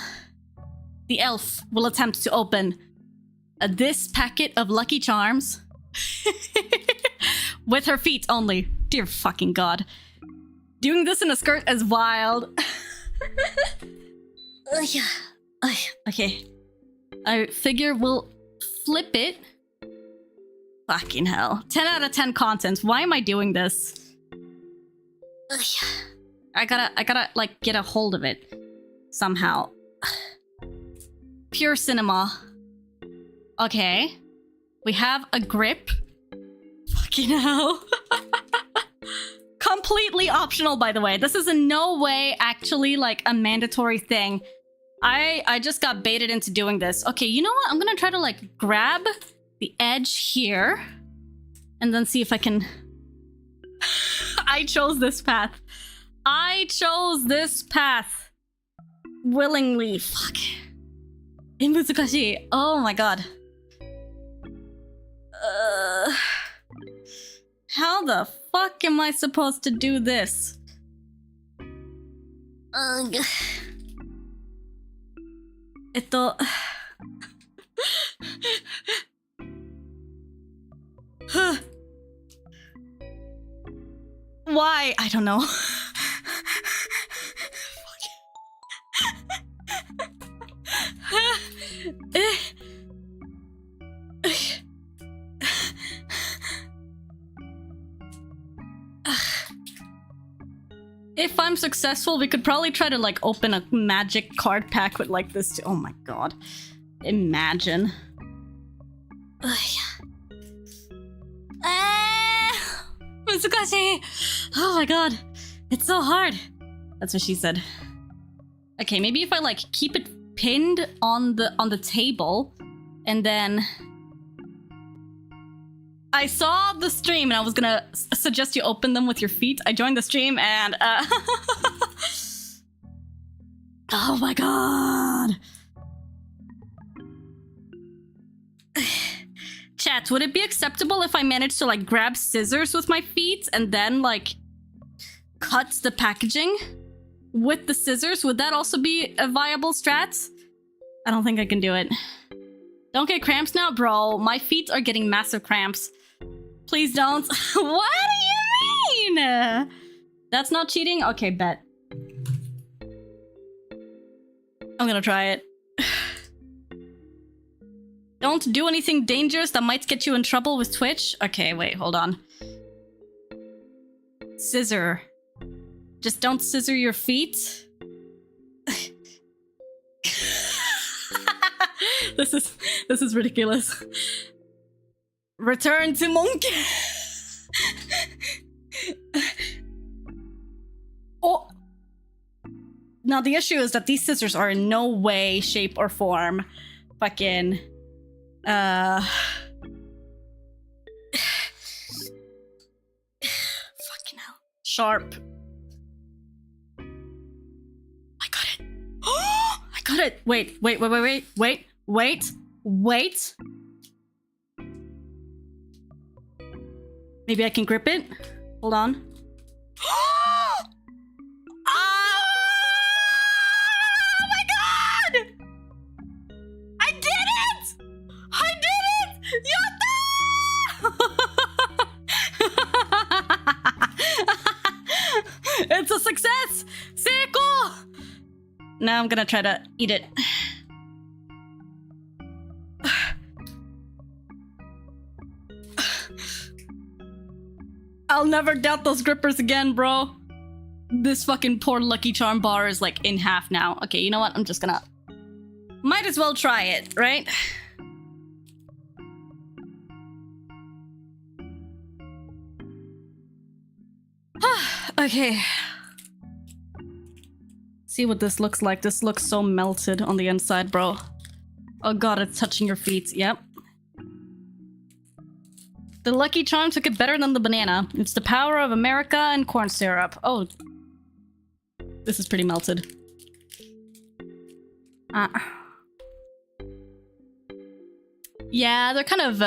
The elf will attempt to open this packet of Lucky Charms with her feet only. Dear fucking god. Doing this in a skirt is wild. Okay. I figure we'll flip it. Fucking hell. 10 out of 10 contents. Why am I doing this? I gotta like get a hold of it somehow. Pure cinema. Okay. We have a grip. Fucking hell. Completely optional, by the way. This is in no way actually like a mandatory thing. I just got baited into doing this. Okay, you know what? I'm gonna try to like grab the edge here and then see if I can... I chose this path. Willingly. Fuck. 難しい. Oh my god. How the fuck am I supposed to do this? Why? I don't know. If I'm successful, we could probably try to like open a magic card pack with like this too. Oh my god. Imagine. Oh my god. It's so hard. That's what she said. Okay, maybe if I like keep it pinned on the table and then I saw the stream and I was gonna suggest you open them with your feet. I joined the stream and oh my god. Chat, would it be acceptable if I managed to like grab scissors with my feet and then like cut the packaging with the scissors? Would that also be a viable strat? I don't think I can do it. Don't get cramps now, bro. My feet are getting massive cramps. Please don't. What do you mean? That's not cheating? Okay, bet. I'm gonna try it. Don't do anything dangerous that might get you in trouble with Twitch. Okay, wait, hold on. Scissor. Just don't scissor your feet. This is ridiculous. Return to monkey. Oh. Now the issue is that these scissors are in no way, shape, or form fucking fucking hell. Sharp. I got it. I got it. Wait. Wait. Maybe I can grip it. Hold on. Oh my god! I did it! I did it! Yatta! It's a success! Seiko! Now I'm gonna try to eat it. I'll never doubt those grippers again, bro. This fucking poor Lucky Charm bar is like in half now. Okay, you know what? I'm just gonna... Might as well try it, right? Okay. See what this looks like. This looks so melted on the inside, bro. Oh god, it's touching your feet. Yep. The Lucky Charm took it better than the banana. It's the power of America and corn syrup. Oh. This is pretty melted. Yeah, they're kind of,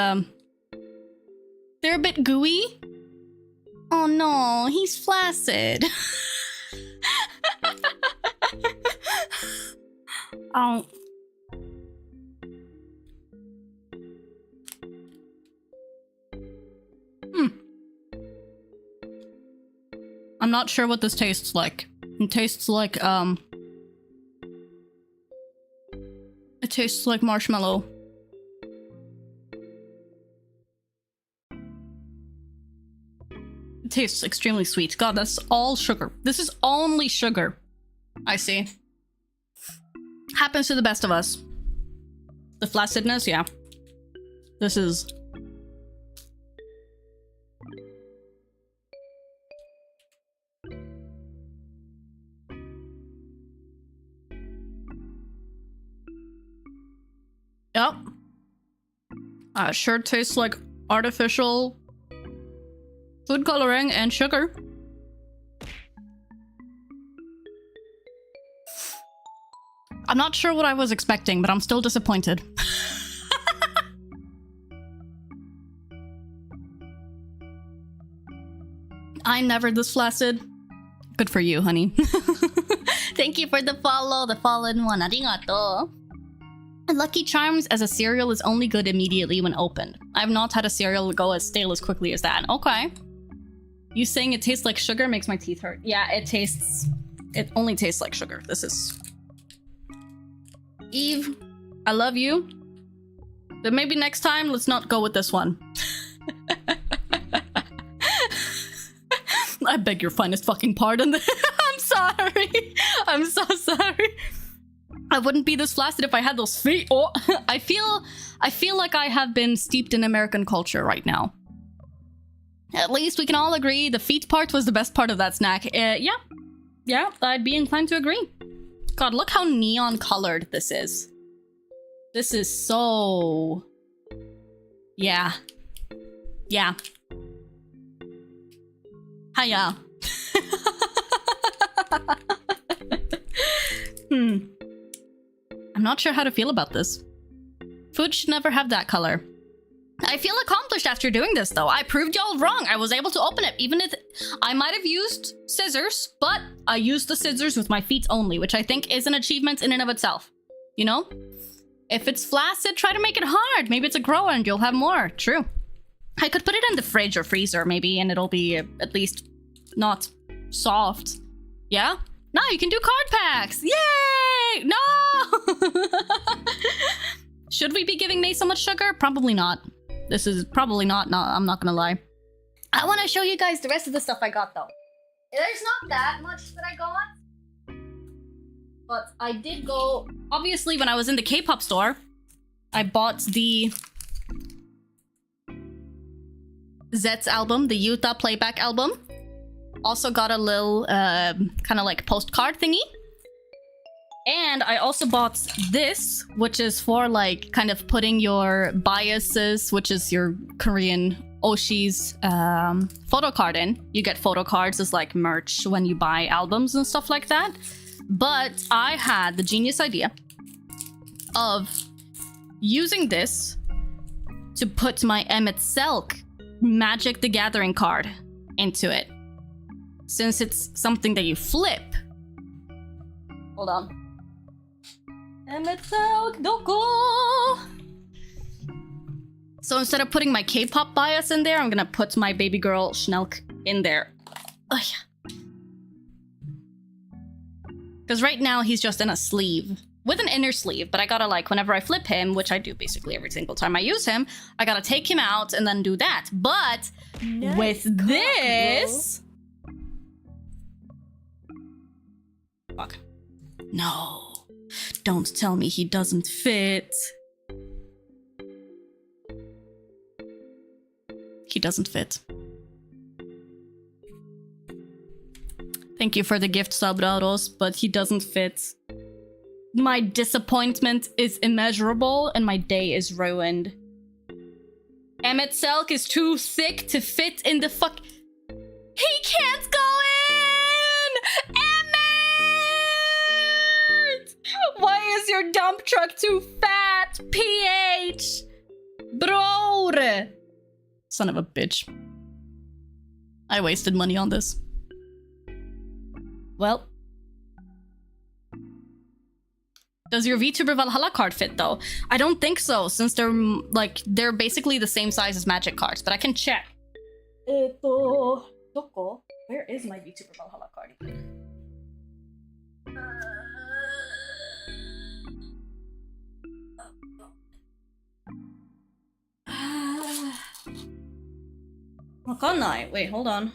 they're a bit gooey. Oh no, he's flaccid. Oh. I'm not sure what this tastes like. It tastes like, it tastes like marshmallow. It tastes extremely sweet. God, that's all sugar. This is only sugar. I see. Happens to the best of us. The flaccidness, yeah. This is... Yep. Sure tastes like artificial food coloring and sugar. I'm not sure what I was expecting, but I'm still disappointed. I'm never this flaccid. Good for you, honey. Thank you for the follow, the fallen one. Arigato. Lucky Charms as a cereal is only good immediately when opened. I've not had a cereal go as stale as quickly as that. Okay. You saying it tastes like sugar makes my teeth hurt. Yeah, it only tastes like sugar. This is... Eve, I love you. But maybe next time, let's not go with this one. I beg your finest fucking pardon. I'm sorry. I'm so sorry. I wouldn't be this flaccid if I had those feet. Oh, I feel like I have been steeped in American culture right now. At least we can all agree the feet part was the best part of that snack. Yeah, I'd be inclined to agree. God, look how neon colored this is. This is so... Yeah. Yeah. Hiya. I'm not sure how to feel about this. Food should never have that color. I feel accomplished after doing this, though. I proved y'all wrong. I was able to open it, even if I might have used scissors, but I used the scissors with my feet only, which I think is an achievement in and of itself. You know? If it's flaccid, try to make it hard. Maybe it's a grower and you'll have more. True. I could put it in the fridge or freezer, maybe, and it'll be at least not soft. Yeah? No, you can do card packs! Yay! No! Should we be giving May so much sugar? Probably not. This is probably not, no, I'm not gonna lie. I want to show you guys the rest of the stuff I got, though. There's not that much that I got. But I did go... Obviously, when I was in the K-pop store, I bought the... Zet's album, the Utah playback album. Also got a little, kind of like postcard thingy. And I also bought this, which is for like kind of putting your biases, which is your Korean Oshi's photo card in. You get photo cards as like merch when you buy albums and stuff like that. But I had the genius idea of using this to put my Emmett Selk Magic the Gathering card into it. Since it's something that you flip. Hold on. Emmett Selk Doko! So instead of putting my K-pop bias in there, I'm gonna put my baby girl Schnelk in there. Oh yeah. Because right now he's just in a sleeve. With an inner sleeve, but I gotta like, whenever I flip him, which I do basically every single time I use him, I gotta take him out and then do that. But nice with this... Fuck. No. Don't tell me he doesn't fit. He doesn't fit. Thank you for the gift sub, Raros, but he doesn't fit. My disappointment is immeasurable and my day is ruined. Emmett Selk is too thick to fit in the fuck... He can't go in! Emmett! Why is your dump truck too fat? PH! Bro! Son of a bitch. I wasted money on this. Well... Does your VTuber Valhalla card fit though? I don't think so, since they're basically the same size as Magic cards, but I can check. Doko? Where is my VTuber Valhalla card? Wakanai. Wait, hold on.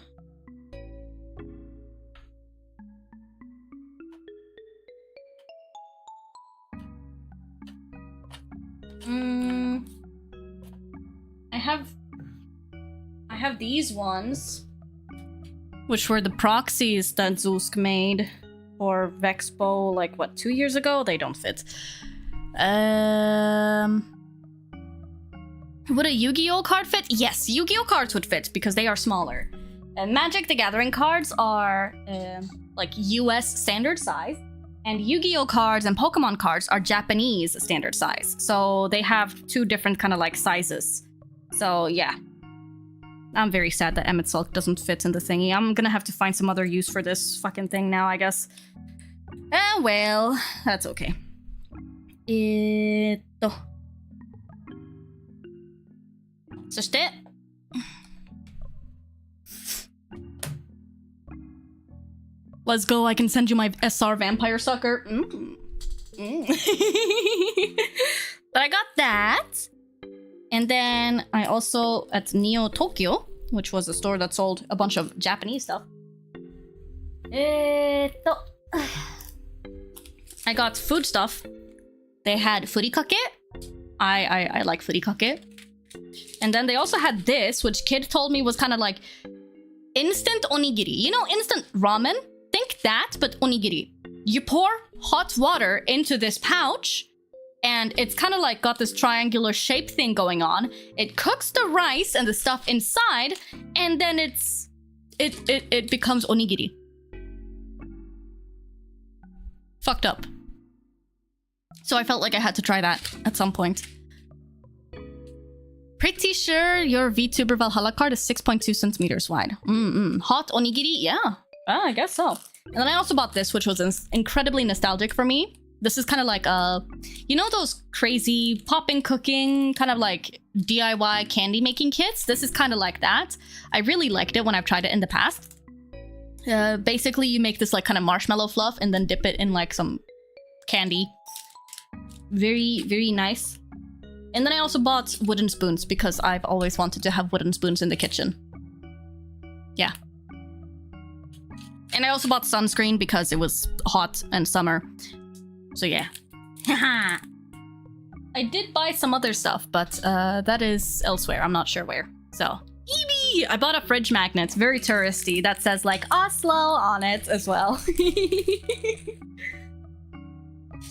I have these ones, which were the proxies that Zeusk made for Vexpo, like what, 2 years ago? They don't fit. Would a Yu-Gi-Oh card fit? Yes, Yu-Gi-Oh cards would fit because they are smaller. And Magic the Gathering cards are like US standard size. And Yu-Gi-Oh cards and Pokemon cards are Japanese standard size. So they have two different kind of like sizes. So yeah. I'm very sad that Emmett Selk doesn't fit in the thingy. I'm gonna have to find some other use for this fucking thing now, I guess. Well, that's okay. Let's go, I can send you my SR Vampire Sucker. But I got that. And then I also, at Neo Tokyo, which was a store that sold a bunch of Japanese stuff. I got food stuff. They had furikake. I like furikake. And then they also had this, which Kid told me was kind of like instant onigiri. You know, instant ramen? Think that, but onigiri. You pour hot water into this pouch, and it's kind of like got this triangular shape thing going on. It cooks the rice and the stuff inside, and then it becomes onigiri. Fucked up. So I felt like I had to try that at some point. Pretty sure your VTuber Valhalla card is 6.2 centimeters wide. Hot onigiri? Yeah. I guess so. And then I also bought this, which was incredibly nostalgic for me. This is kind of like you know those crazy popping cooking, kind of like DIY candy making kits? This is kind of like that. I really liked it when I've tried it in the past. Basically, you make this like kind of marshmallow fluff and then dip it in like some candy. Very, very nice. And then I also bought wooden spoons because I've always wanted to have wooden spoons in the kitchen. Yeah. And I also bought sunscreen because it was hot and summer. So yeah. I did buy some other stuff, but that is elsewhere. I'm not sure where. So, EB! I bought a fridge magnet, very touristy, that says like Oslo on it as well.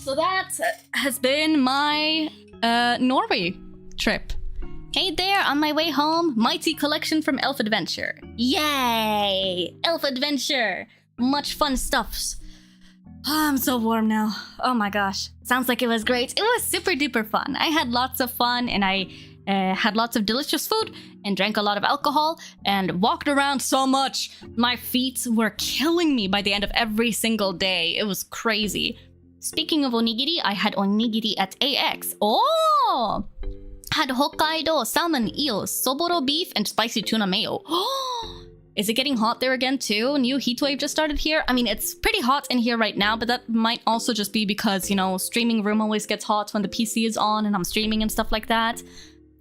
So that has been my Norway trip. Hey there, on my way home, mighty collection from Elf Adventure. Yay! Elf Adventure! Much fun stuffs. Oh, I'm so warm now. Oh my gosh. Sounds like it was great. It was super duper fun. I had lots of fun and I had lots of delicious food and drank a lot of alcohol and walked around so much. My feet were killing me by the end of every single day. It was crazy. Speaking of onigiri, I had onigiri at AX. Oh! Had Hokkaido salmon, eel, soboro beef, and spicy tuna mayo. Is it getting hot there again too? New heat wave just started here. I mean, it's pretty hot in here right now, but that might also just be because, you know, streaming room always gets hot when the PC is on and I'm streaming and stuff like that.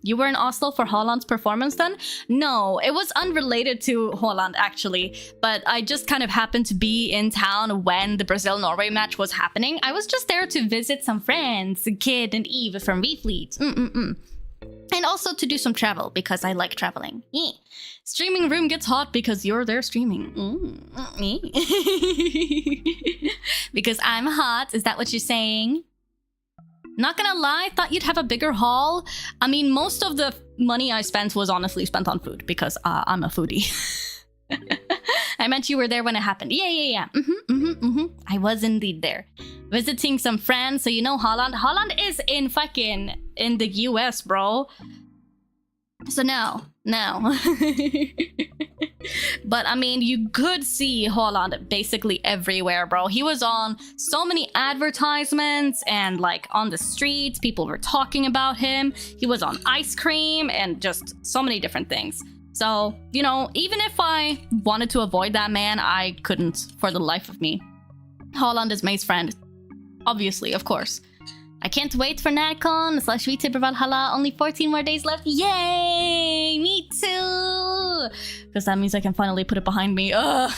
You were in Oslo for Haaland's performance then? No, it was unrelated to Haaland actually, but I just kind of happened to be in town when the Brazil-Norway match was happening. I was just there to visit some friends, Kid and Eve from V-Fleet. And also to do some travel, because I like traveling. Streaming room gets hot because you're there streaming. Because I'm hot, is that what you're saying? Not gonna lie, thought you'd have a bigger haul. I mean, most of the money I spent was honestly spent on food, because I'm a foodie. I meant you were there when it happened. Yeah. I was indeed there. Visiting some friends, so you know Haaland. Haaland is in the US, bro. So no. But I mean, you could see Haaland basically everywhere, bro. He was on so many advertisements and like on the streets, people were talking about him. He was on ice cream and just so many different things. So, you know, even if I wanted to avoid that man, I couldn't for the life of me. Haaland is May's friend. Obviously, of course. I can't wait for NatCon / VT Valhalla. Only 14 more days left. Yay! Me too! Because that means I can finally put it behind me. Ugh.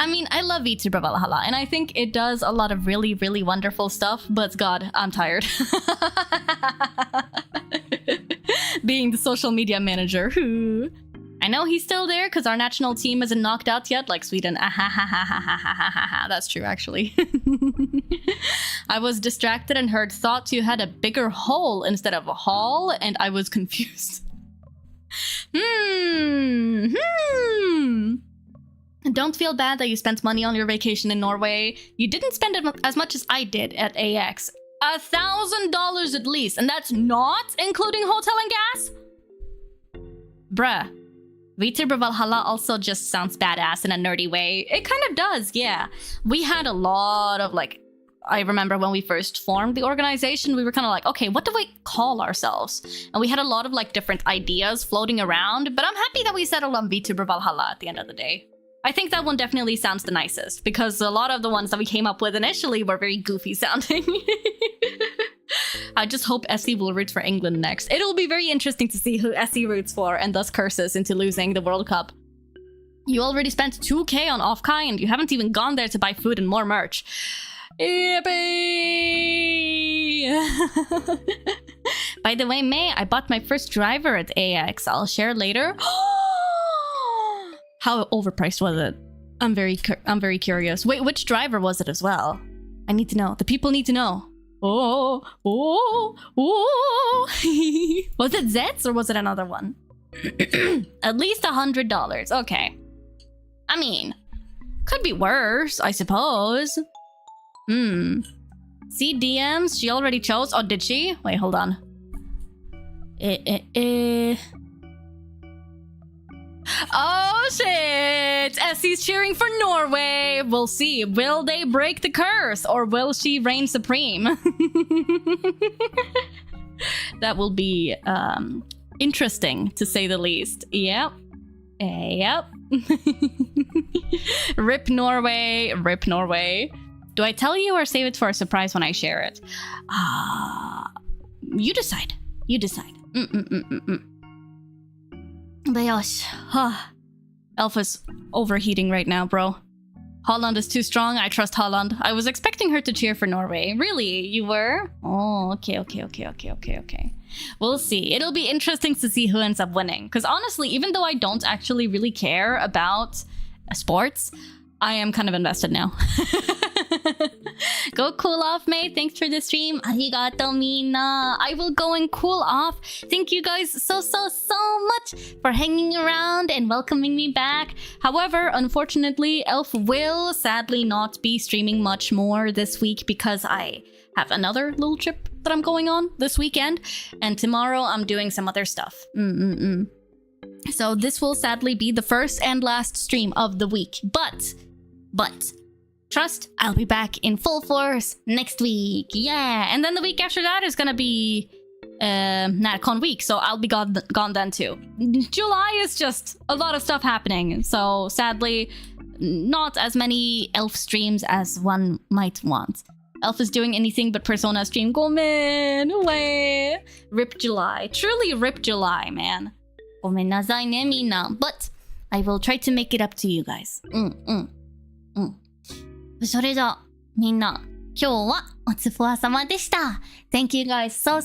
I mean, I love VT Valhalla, and I think it does a lot of really, really wonderful stuff, but God, I'm tired. Being the social media manager. I know he's still there because our national team isn't knocked out yet, like Sweden. That's true, actually. I was distracted and thought you had a bigger hole instead of a haul, and I was confused. Don't feel bad that you spent money on your vacation in Norway. You didn't spend as much as I did at AX. $1,000 at least, and that's not including hotel and gas? Bruh. VT Valhalla also just sounds badass in a nerdy way. It kind of does, yeah. We had a lot of like, I remember when we first formed the organization, we were kind of like, okay, what do we call ourselves? And we had a lot of like different ideas floating around, but I'm happy that we settled on VT Valhalla at the end of the day. I think that one definitely sounds the nicest because a lot of the ones that we came up with initially were very goofy sounding. I just hope Essie will root for England next. It'll be very interesting to see who Essie roots for and thus curses into losing the World Cup. You already spent 2k on Offkai and you haven't even gone there to buy food and more merch. Yippee! By the way, May, I bought my first driver at AX. I'll share later. How overpriced was it? I'm very curious. Wait, which driver was it as well? I need to know. The people need to know. Oh. Was it Zets or was it another one? At least $100. Okay. I mean, could be worse, I suppose. See DMs? She already chose. Oh, did she? Wait, hold on. Oh shit! Essie's cheering for Norway. We'll see. Will they break the curse or will she reign supreme? That will be interesting to say the least. Yep. Rip Norway. Rip Norway. Do I tell you or save it for a surprise when I share it? You decide. You decide. Leosh. Alpha's overheating right now, bro. Haaland is too strong. I trust Haaland. I was expecting her to cheer for Norway. Really? You were? Oh, okay. We'll see. It'll be interesting to see who ends up winning. Because honestly, even though I don't actually really care about sports, I am kind of invested now. Go cool off, May. Thanks for the stream. Arigato mina. I will go and cool off. Thank you guys so much for hanging around and welcoming me back. However, unfortunately, Elf will sadly not be streaming much more this week because I have another little trip that I'm going on this weekend, and tomorrow I'm doing some other stuff. So this will sadly be the first and last stream of the week. But trust, I'll be back in full force next week. Yeah, and then the week after that is gonna be NatCon week, so I'll be gone then too. July is just a lot of stuff happening, so sadly, not as many Elf streams as one might want. Elf is doing anything but Persona stream. Gomen, away. Rip July. Truly rip July, man. Gomen nazai ne minna. But I will try to make it up to you guys. それじゃあ、みんな、今日はおつふわ様でした。Thank you guys so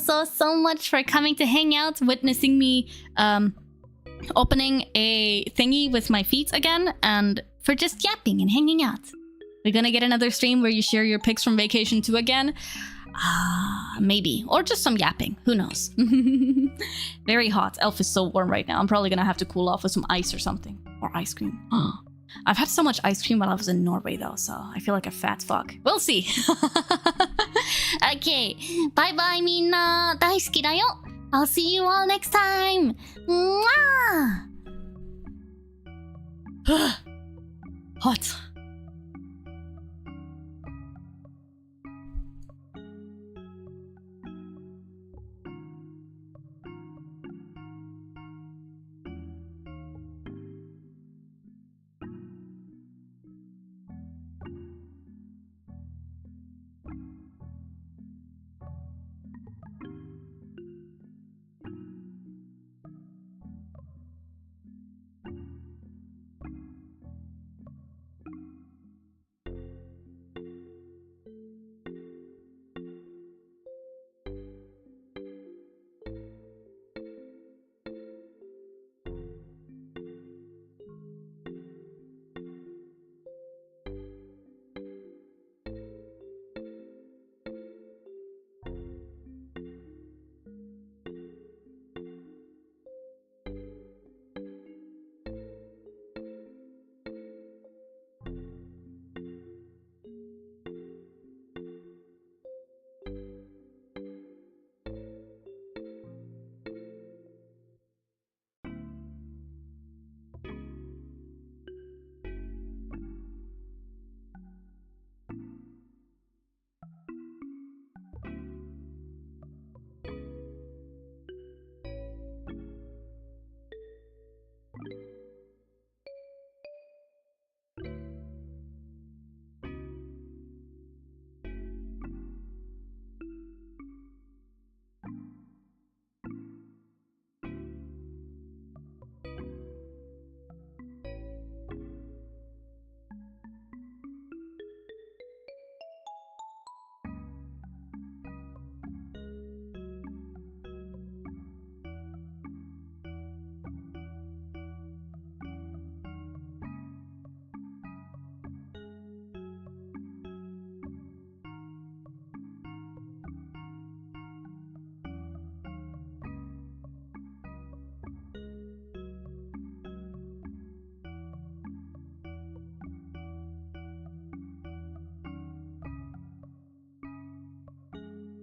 much for coming to hang out, witnessing me opening a thingy with my feet again, and for just yapping and hanging out. We're gonna get another stream where you share your pics from vacation too again. Maybe. Or just some yapping. Who knows? Very hot. Elf is so warm right now. I'm probably gonna have to cool off with some ice or something. Or ice cream. I've had so much ice cream while I was in Norway though, so I feel like a fat fuck. We'll see. Okay. Bye bye, minna. 大好きだよ. I'll see you all next time. Mwah! Hot.